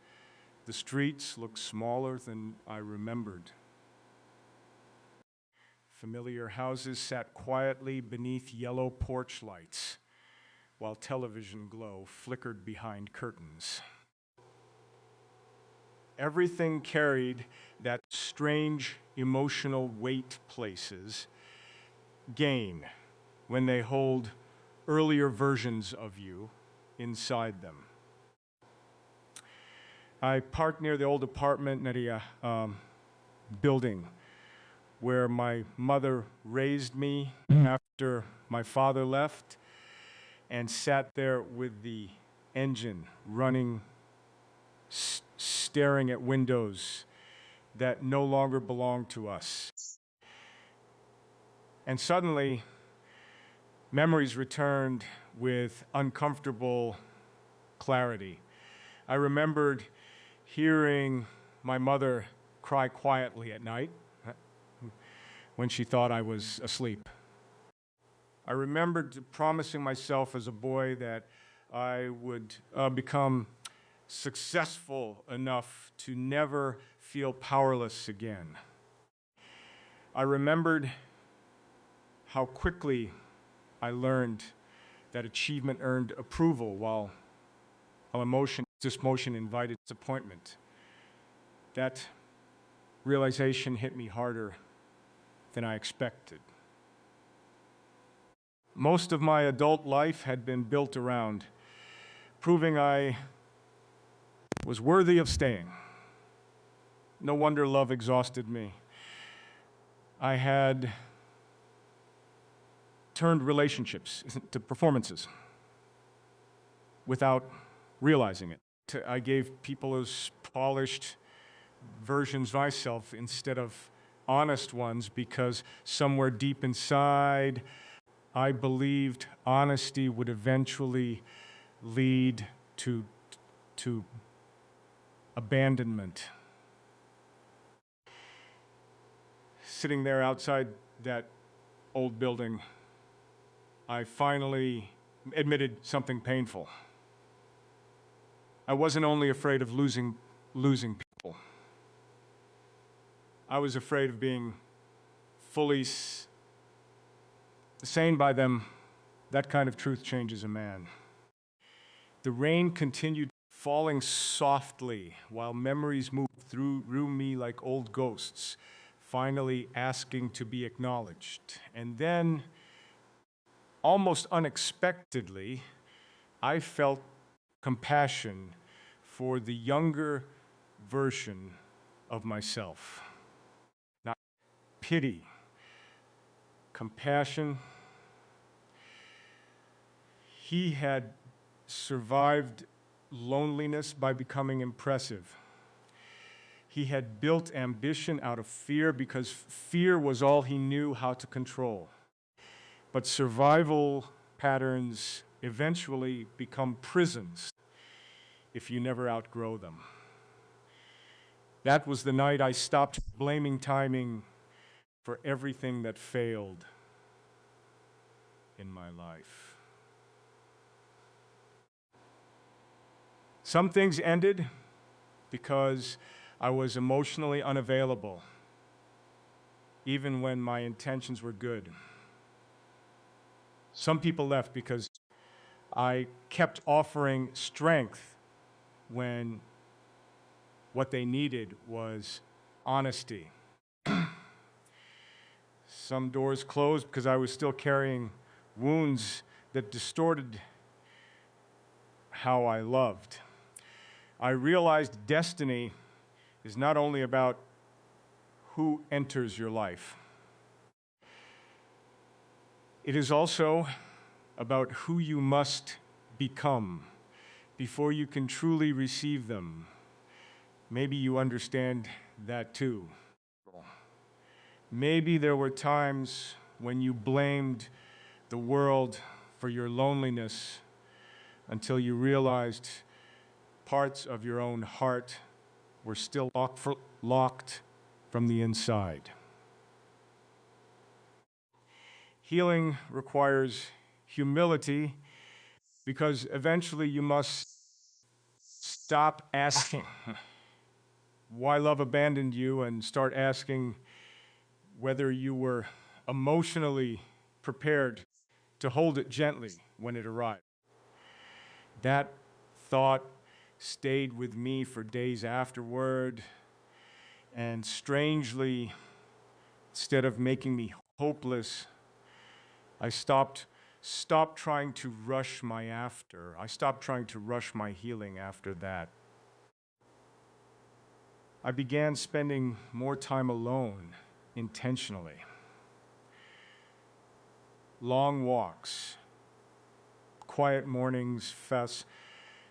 The streets looked smaller than I remembered. Familiar houses sat quietly beneath yellow porch lights, while television glow flickered behind curtains. Everything carried that strange emotional weight places gain when they hold earlier versions of you inside them. I parked near the old apartment building where my mother raised me after my father left, and sat there with the engine running, staring at windows that no longer belonged to us. And suddenly, memories returned with uncomfortable clarity. I remembered hearing my mother cry quietly at night when she thought I was asleep. I remembered promising myself as a boy that I would become successful enough to never feel powerless again. I remembered how quickly I learned that achievement earned approval while dismotion invited disappointment. That realization hit me harder than I expected. Most of my adult life had been built around proving I was worthy of staying. No wonder love exhausted me. I had turned relationships into performances without realizing it. I gave people those polished versions of myself instead of honest ones because somewhere deep inside, I believed honesty would eventually lead to abandonment. Sitting there outside that old building, I finally admitted something painful. I wasn't only afraid of losing people. I was afraid of being fully sane by them. That kind of truth changes a man. The rain continued falling softly while memories moved through me like old ghosts, finally asking to be acknowledged. And then, almost unexpectedly, I felt compassion for the younger version of myself. Not pity, compassion. He had survived loneliness by becoming impressive. He had built ambition out of fear because fear was all he knew how to control. But survival patterns eventually become prisons if you never outgrow them. That was the night I stopped blaming timing for everything that failed in my life. Some things ended because I was emotionally unavailable, even when my intentions were good. Some people left because I kept offering strength when what they needed was honesty. Some doors closed because I was still carrying wounds that distorted how I loved. I realized destiny is not only about who enters your life. It is also about who you must become before you can truly receive them. Maybe you understand that too. Maybe there were times when you blamed the world for your loneliness until you realized parts of your own heart were still locked from the inside. Healing requires humility because eventually you must stop asking why love abandoned you and start asking whether you were emotionally prepared to hold it gently when it arrived. That thought stayed with me for days afterward, and strangely, instead of making me hopeless, I stopped trying to rush my after. I stopped trying to rush my healing after that. I began spending more time alone intentionally. Long walks, quiet mornings,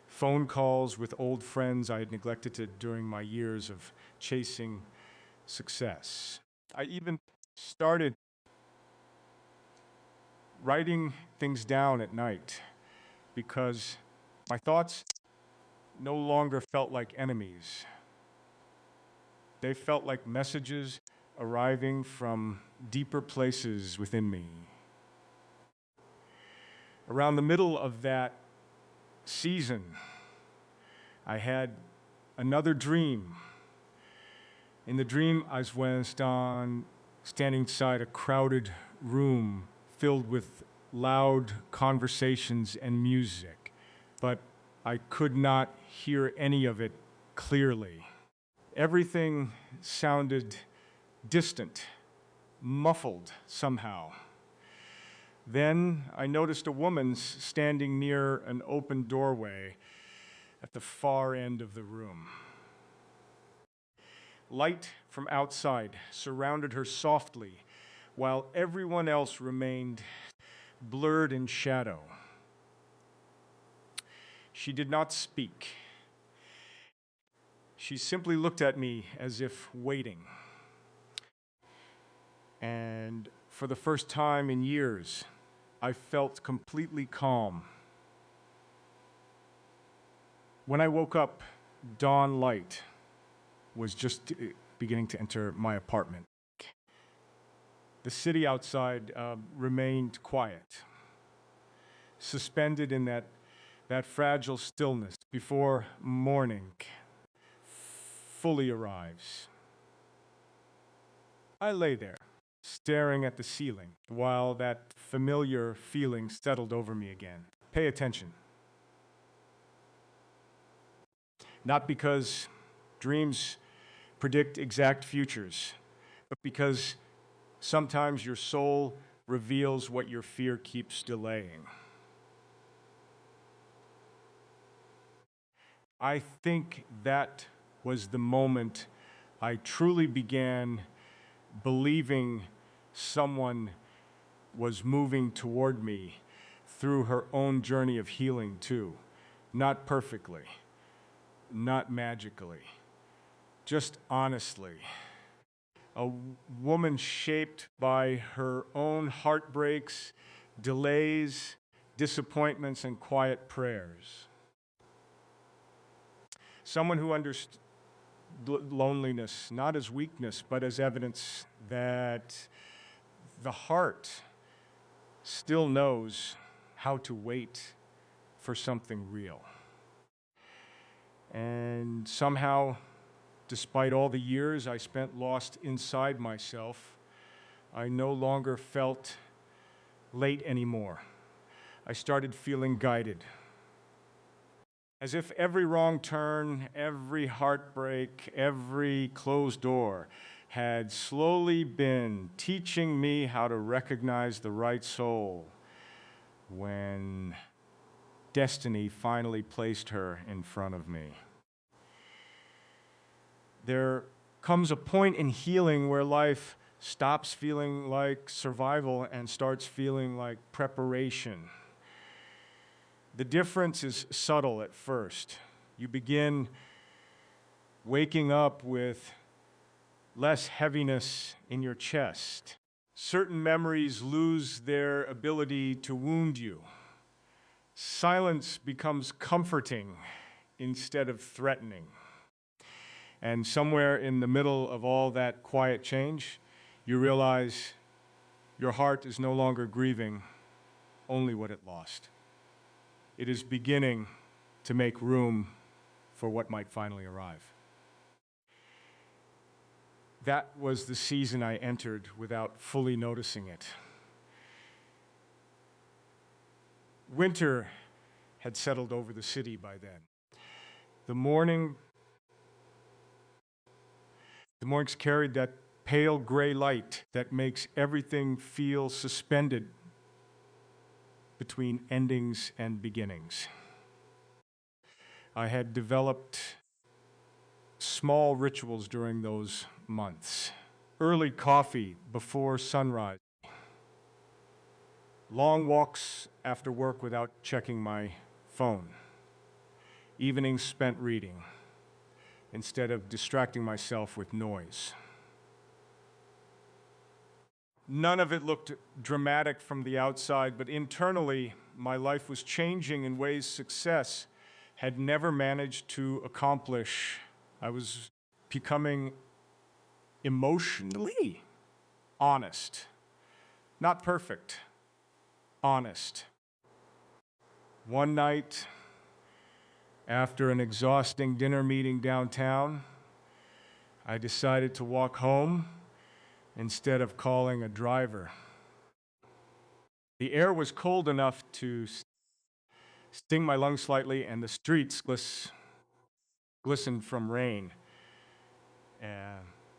phone calls with old friends I had neglected during my years of chasing success. I even started writing things down at night because my thoughts no longer felt like enemies. They felt like messages arriving from deeper places within me. Around the middle of that season, I had another dream. In the dream, I was standing inside a crowded room filled with loud conversations and music, but I could not hear any of it clearly. Everything sounded distant, muffled somehow. Then I noticed a woman standing near an open doorway at the far end of the room. Light from outside surrounded her softly, while everyone else remained blurred in shadow. She did not speak. She simply looked at me as if waiting. And for the first time in years, I felt completely calm. When I woke up, dawn light was just beginning to enter my apartment. The city outside remained quiet, suspended in that fragile stillness before morning fully arrives. I lay there, staring at the ceiling, while that familiar feeling settled over me again. Pay attention. Not because dreams predict exact futures, but because sometimes your soul reveals what your fear keeps delaying. I think that was the moment I truly began believing someone was moving toward me through her own journey of healing too. Not perfectly, not magically, just honestly. A woman shaped by her own heartbreaks, delays, disappointments, and quiet prayers. Someone who understood loneliness not as weakness, but as evidence that the heart still knows how to wait for something real. And somehow, despite all the years I spent lost inside myself, I no longer felt late anymore. I started feeling guided. As if every wrong turn, every heartbreak, every closed door had slowly been teaching me how to recognize the right soul when destiny finally placed her in front of me. There comes a point in healing where life stops feeling like survival and starts feeling like preparation. The difference is subtle at first. You begin waking up with less heaviness in your chest. Certain memories lose their ability to wound you. Silence becomes comforting, instead of threatening. And somewhere in the middle of all that quiet change, you realize your heart is no longer grieving only what it lost. It is beginning to make room for what might finally arrive. That was the season I entered without fully noticing it. Winter had settled over the city by then. The mornings carried that pale gray light that makes everything feel suspended between endings and beginnings. I had developed small rituals during those months. Early coffee before sunrise. Long walks after work without checking my phone. Evenings spent reading instead of distracting myself with noise. None of it looked dramatic from the outside, but internally, my life was changing in ways success had never managed to accomplish. I was becoming emotionally honest. Not perfect, honest. One night, after an exhausting dinner meeting downtown, I decided to walk home instead of calling a driver. The air was cold enough to sting my lungs slightly, and the streets glistened from rain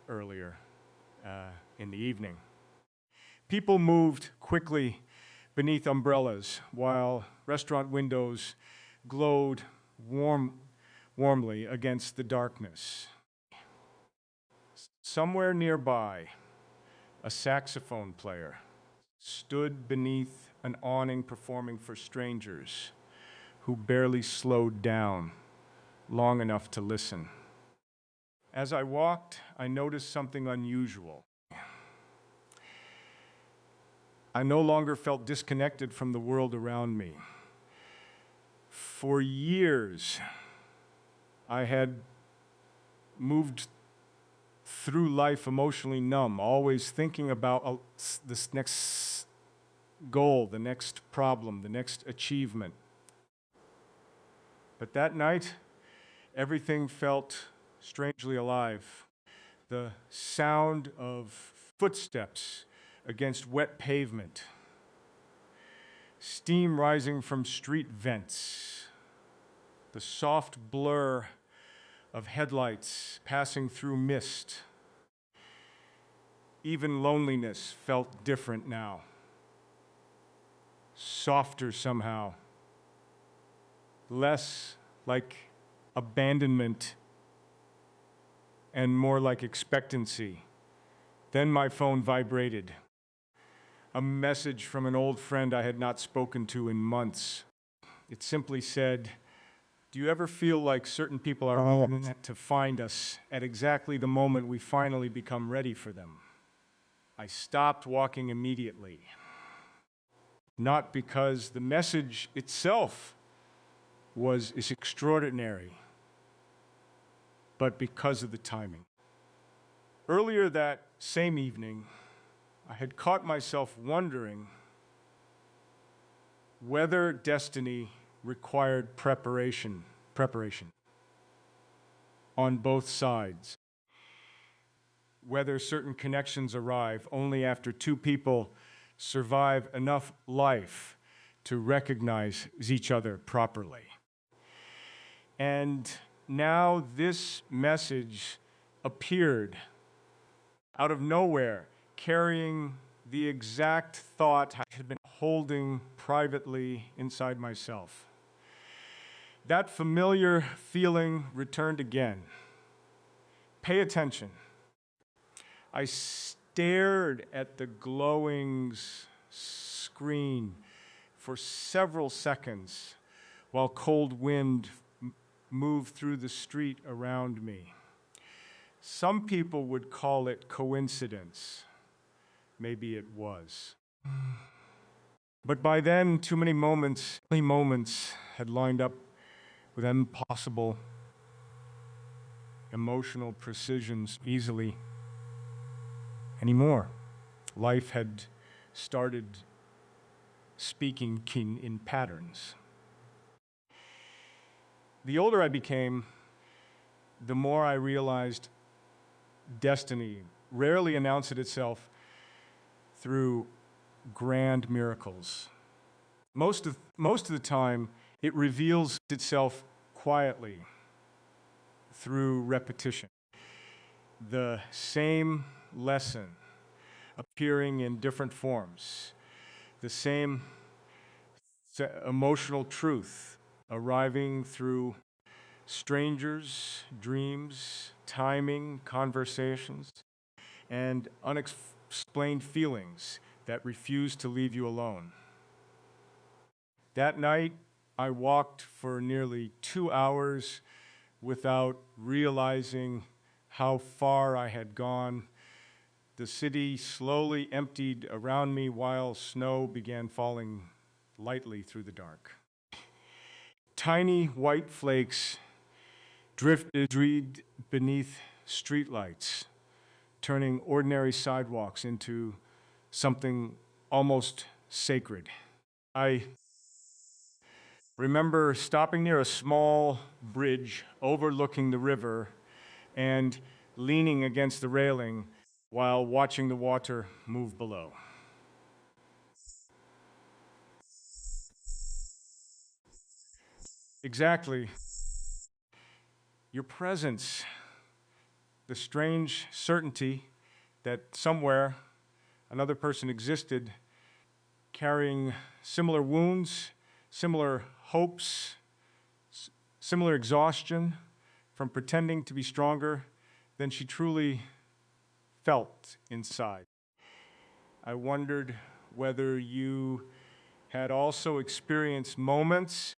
earlier in the evening. People moved quickly beneath umbrellas while restaurant windows glowed warmly against the darkness. Somewhere nearby, a saxophone player stood beneath an awning performing for strangers who barely slowed down long enough to listen. As I walked, I noticed something unusual. I no longer felt disconnected from the world around me. For years, I had moved through life emotionally numb, always thinking about this next goal, the next problem, the next achievement. But that night, everything felt strangely alive. The sound of footsteps against wet pavement, steam rising from street vents, the soft blur of headlights passing through mist. Even loneliness felt different now, softer somehow, less like abandonment and more like expectancy. Then my phone vibrated. A message from an old friend I had not spoken to in months. It simply said, "Do you ever feel like certain people are meant to find us at exactly the moment we finally become ready for them?" I stopped walking immediately. Not because the message itself is extraordinary, but because of the timing. Earlier that same evening, I had caught myself wondering whether destiny required preparation on both sides. Whether certain connections arrive only after two people survive enough life to recognize each other properly. And now this message appeared out of nowhere, carrying the exact thought I had been holding privately inside myself. That familiar feeling returned again. Pay attention. I stared at the glowing screen for several seconds while cold wind moved through the street around me. Some people would call it coincidence. Maybe it was. But by then, too many moments had lined up with impossible emotional precisions easily anymore. Life had started speaking in patterns. The older I became, the more I realized destiny rarely announced itself through grand miracles. Most of the time, it reveals itself quietly through repetition. The same lesson appearing in different forms, the same emotional truth arriving through strangers, dreams, timing, conversations, and unexplained feelings that refuse to leave you alone. That night, I walked for nearly 2 hours without realizing how far I had gone. The city slowly emptied around me while snow began falling lightly through the dark. Tiny white flakes drifted beneath streetlights, turning ordinary sidewalks into something almost sacred. I remember stopping near a small bridge overlooking the river and leaning against the railing while watching the water move below. Exactly. Your presence, the strange certainty that somewhere another person existed carrying similar wounds, similar hopes, similar exhaustion from pretending to be stronger than she truly felt inside. I wondered whether you had also experienced moments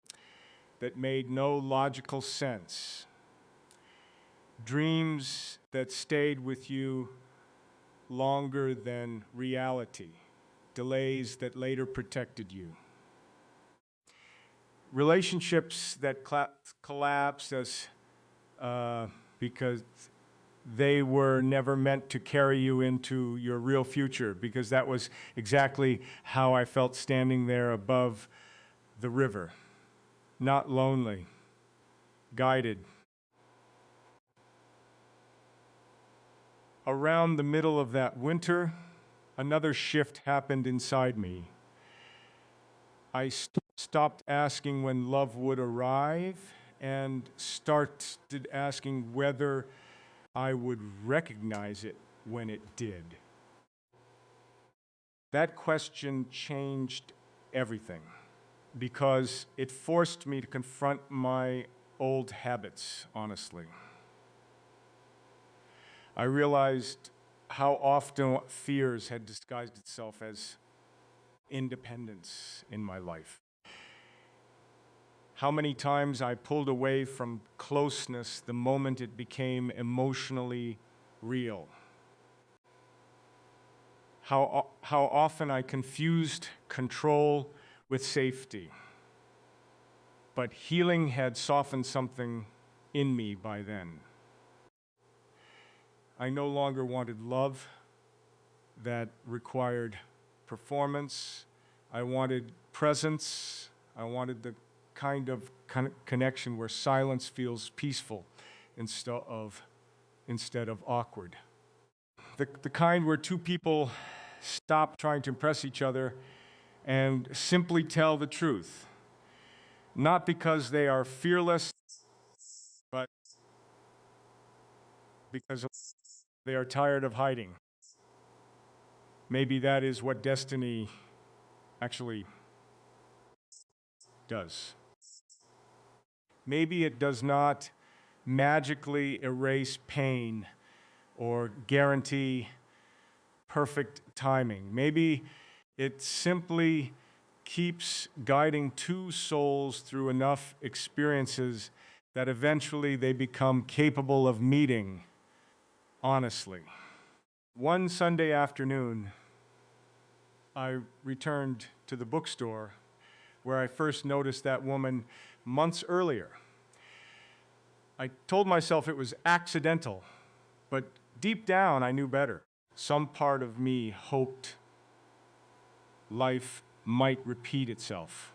that made no logical sense, dreams that stayed with you longer than reality, delays that later protected you, relationships that collapsed because they were never meant to carry you into your real future, because that was exactly how I felt standing there above the river, not lonely, guided. Around the middle of that winter, another shift happened inside me. I stopped asking when love would arrive and started asking whether I would recognize it when it did. That question changed everything because it forced me to confront my old habits, honestly. I realized how often fears had disguised itself as independence in my life. How many times I pulled away from closeness the moment it became emotionally real. How often I confused control with safety. But healing had softened something in me by then. I no longer wanted love that required performance. I wanted presence. I wanted the kind of connection where silence feels peaceful instead of awkward. The kind where two people stop trying to impress each other and simply tell the truth. Not because they are fearless, but because they are tired of hiding. Maybe that is what destiny actually does. Maybe it does not magically erase pain or guarantee perfect timing. Maybe it simply keeps guiding two souls through enough experiences that eventually they become capable of meeting honestly. One Sunday afternoon, I returned to the bookstore where I first noticed that woman months earlier. I told myself it was accidental, but deep down I knew better. Some part of me hoped life might repeat itself.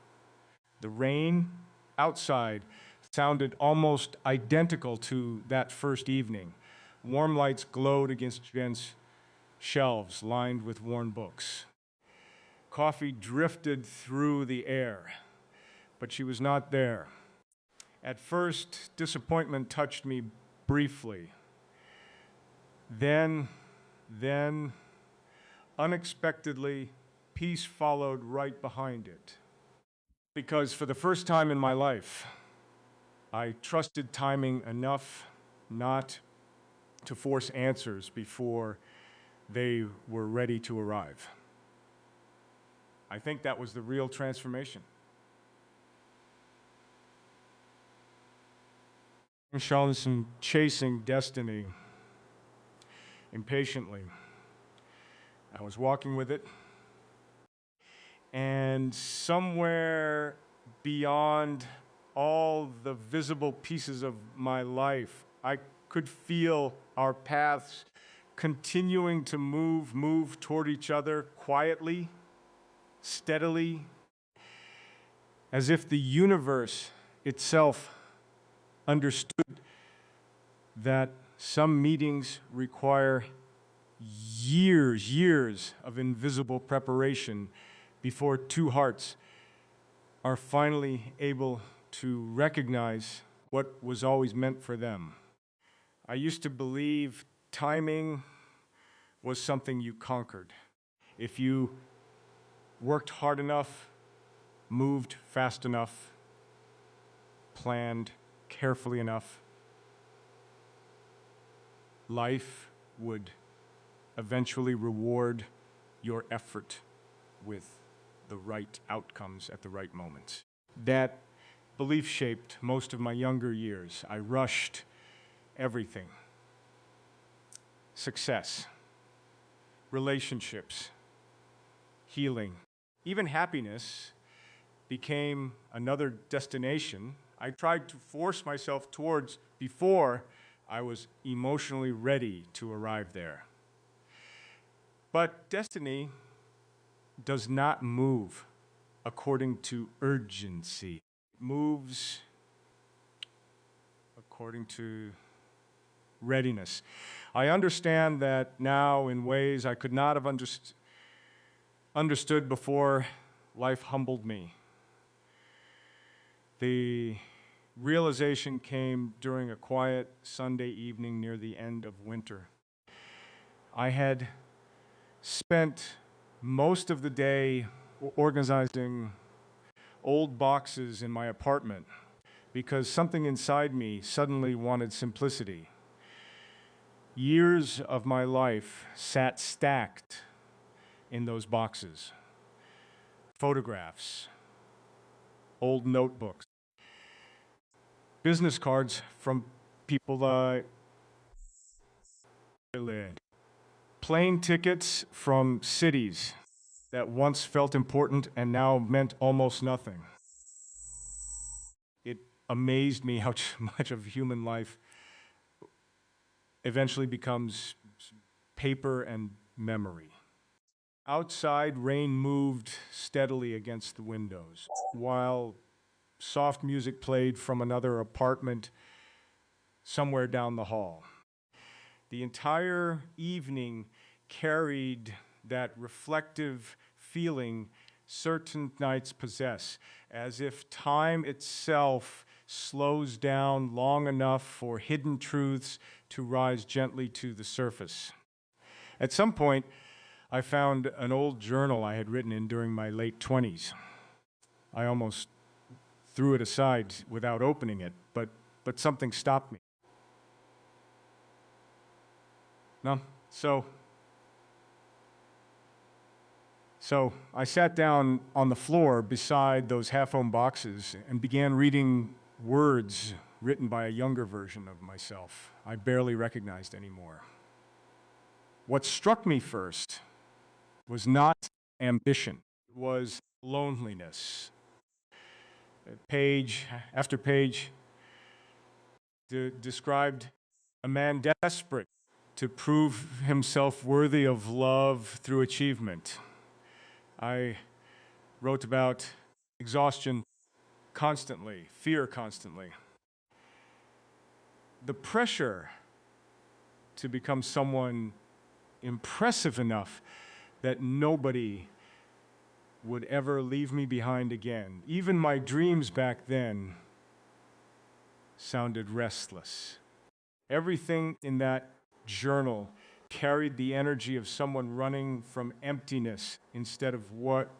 The rain outside sounded almost identical to that first evening. Warm lights glowed against Jen's shelves lined with worn books. Coffee drifted through the air, but she was not there. At first, disappointment touched me briefly. Then, unexpectedly, peace followed right behind it. Because for the first time in my life, I trusted timing enough not to force answers before they were ready to arrive. I think that was the real transformation. Charlatan chasing destiny impatiently. I was walking with it, and somewhere beyond all the visible pieces of my life, I could feel our paths continuing to move toward each other quietly, steadily, as if the universe itself understood that some meetings require years of invisible preparation before two hearts are finally able to recognize what was always meant for them. I used to believe timing was something you conquered. If you worked hard enough, moved fast enough, planned carefully enough, life would eventually reward your effort with the right outcomes at the right moments. That belief shaped most of my younger years. I rushed everything. Success, relationships, healing, even happiness became another destination I tried to force myself towards before I was emotionally ready to arrive there. But destiny does not move according to urgency. It moves according to readiness. I understand that now in ways I could not have understood before life humbled me. The realization came during a quiet Sunday evening near the end of winter. I had spent most of the day organizing old boxes in my apartment because something inside me suddenly wanted simplicity. Years of my life sat stacked in those boxes. Photographs, old notebooks, business cards from people I lived, plane tickets from cities that once felt important and now meant almost nothing. It amazed me how much of human life eventually becomes paper and memory. Outside, rain moved steadily against the windows, while soft music played from another apartment somewhere down the hall. The entire evening carried that reflective feeling certain nights possess, as if time itself slows down long enough for hidden truths to rise gently to the surface. At some point, I found an old journal I had written in during my late 20s. I almost threw it aside without opening it, but something stopped me. No? So I sat down on the floor beside those half-owned boxes and began reading words written by a younger version of myself I barely recognized anymore. What struck me first was not ambition, it was loneliness. Page after page, described a man desperate to prove himself worthy of love through achievement. I wrote about exhaustion constantly, fear constantly. The pressure to become someone impressive enough that nobody would ever leave me behind again. Even my dreams back then sounded restless. Everything in that journal carried the energy of someone running from emptiness instead of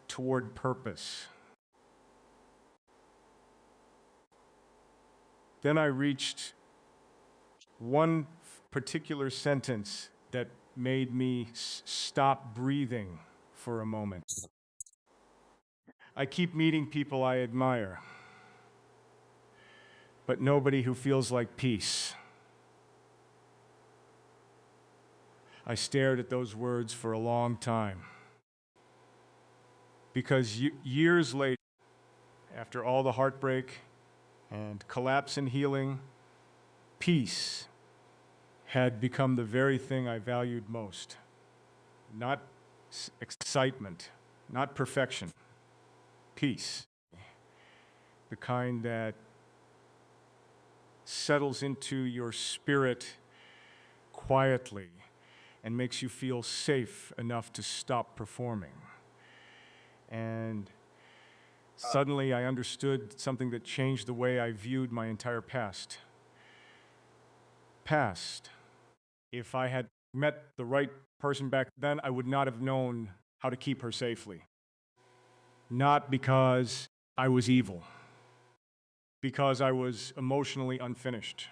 toward purpose. Then I reached one particular sentence that made me stop breathing for a moment. I keep meeting people I admire, but nobody who feels like peace. I stared at those words for a long time. Because years later, after all the heartbreak and collapse and healing, peace had become the very thing I valued most. Not excitement, not perfection. Peace. The kind that settles into your spirit quietly and makes you feel safe enough to stop performing. And suddenly I understood something that changed the way I viewed my entire past. If I had met the right person back then, I would not have known how to keep her safely. Not because I was evil, because I was emotionally unfinished.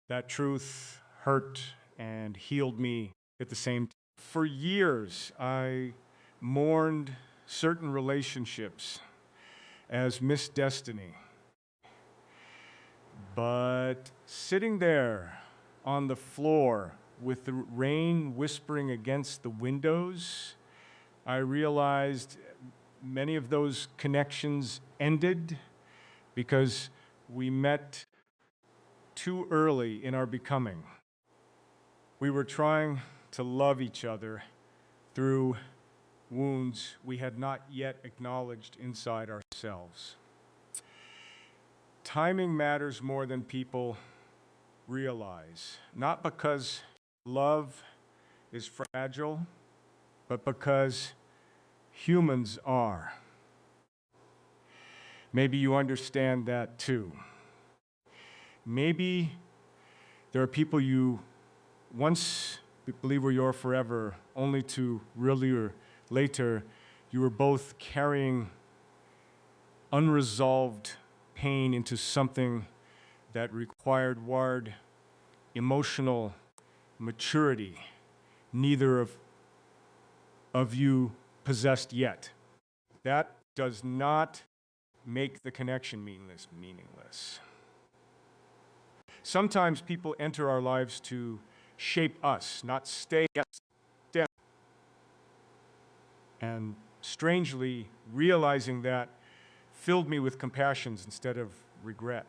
That truth hurt and healed me at the same time. For years, I mourned certain relationships as missed destiny. But sitting there on the floor with the rain whispering against the windows, I realized many of those connections ended because we met too early in our becoming. We were trying to love each other through wounds we had not yet acknowledged inside ourselves. Timing matters more than people realize, not because love is fragile, but because humans are. Maybe you understand that too. Maybe there are people you once believe were your forever, only to really or later you were both carrying unresolved pain into something that required emotional maturity neither of you possessed yet. That does not make the connection meaningless. Sometimes people enter our lives to shape us, not stay at them. And strangely, realizing that filled me with compassion instead of regret.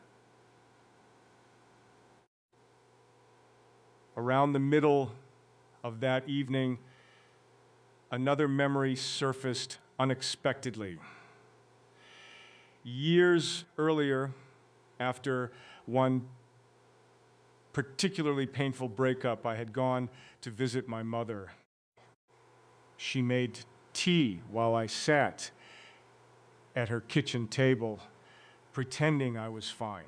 Around the middle of that evening, another memory surfaced unexpectedly. Years earlier, after one particularly painful breakup, I had gone to visit my mother. She made tea while I sat at her kitchen table, pretending I was fine.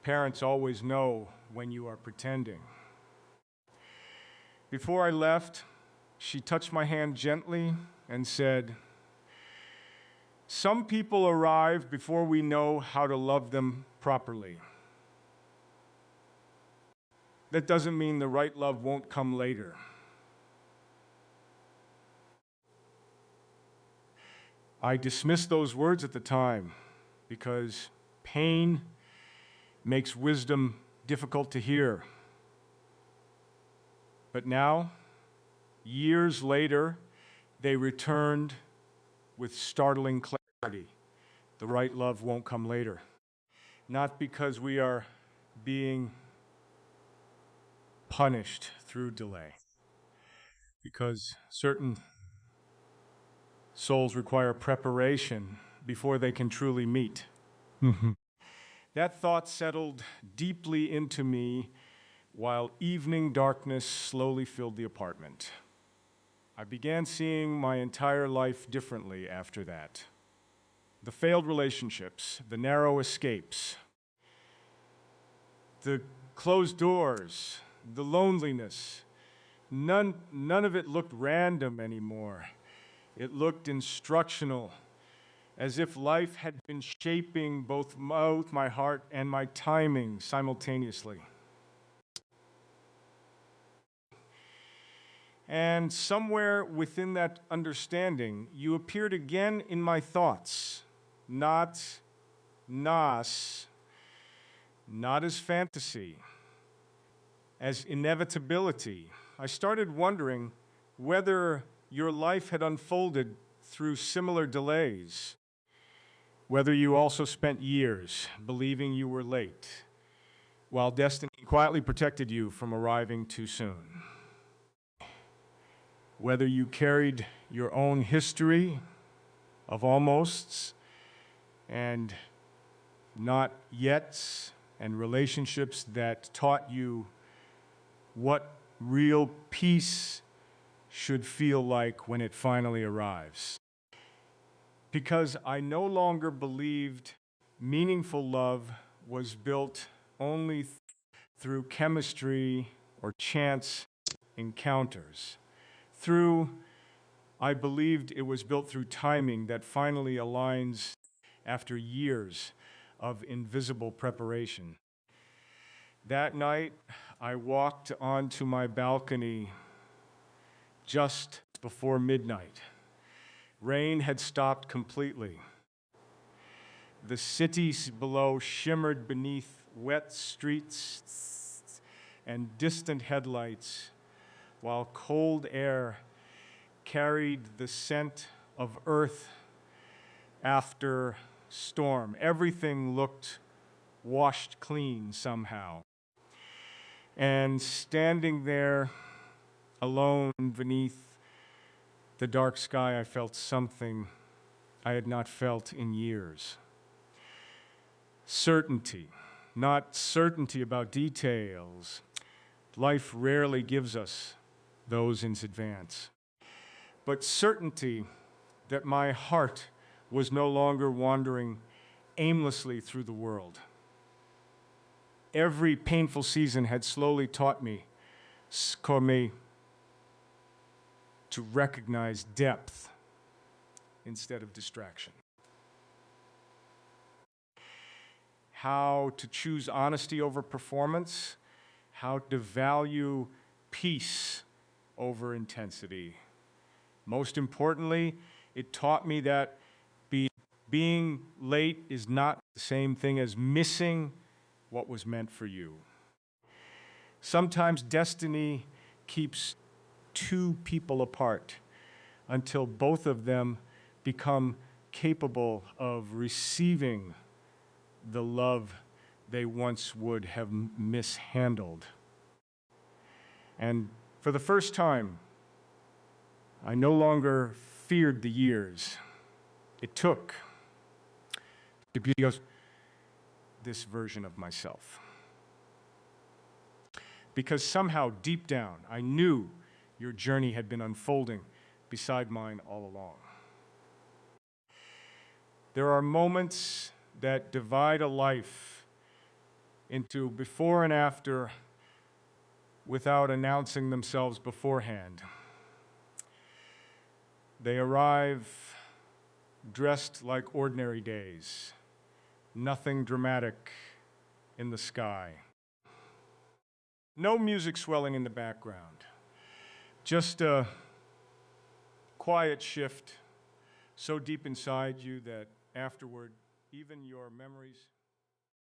Parents always know when you are pretending. Before I left, she touched my hand gently and said, "Some people arrive before we know how to love them properly. That doesn't mean the right love won't come later." I dismissed those words at the time because pain makes wisdom difficult to hear. But now, years later, they returned with startling clarity. The right love won't come later. not because we are being punished through delay, because certain souls require preparation before they can truly meet. That thought settled deeply into me while evening darkness slowly filled the apartment. I began seeing my entire life differently after that. The failed relationships, the narrow escapes, the closed doors, the loneliness, none of it looked random anymore. It looked instructional, as if life had been shaping both my heart and my timing simultaneously. And somewhere within that understanding, you appeared again in my thoughts, not as fantasy, as inevitability. I started wondering whether your life had unfolded through similar delays, whether you also spent years believing you were late, while destiny quietly protected you from arriving too soon. Whether you carried your own history of almosts and not yets and relationships that taught you what real peace should feel like when it finally arrives. Because I no longer believed meaningful love was built only through chemistry or chance encounters. I believed it was built through timing that finally aligns after years of invisible preparation. That night, I walked onto my balcony just before midnight. Rain had stopped completely. The cities below shimmered beneath wet streets and distant headlights, while cold air carried the scent of earth after storm. Everything looked washed clean somehow. And standing there alone beneath the dark sky, I felt something I had not felt in years. Certainty, not certainty about details. Life rarely gives us those in advance. But certainty that my heart was no longer wandering aimlessly through the world. Every painful season had slowly taught me, to recognize depth instead of distraction. How to choose honesty over performance, how to value peace over intensity. Most importantly, it taught me that being late is not the same thing as missing what was meant for you. Sometimes destiny keeps two people apart until both of them become capable of receiving the love they once would have mishandled. And for the first time, I no longer feared the years it took to be this version of myself. Because somehow, deep down, I knew your journey had been unfolding beside mine all along. There are moments that divide a life into before and after without announcing themselves beforehand. They arrive dressed like ordinary days, nothing dramatic in the sky. No music swelling in the background, just a quiet shift so deep inside you that afterward, even your memories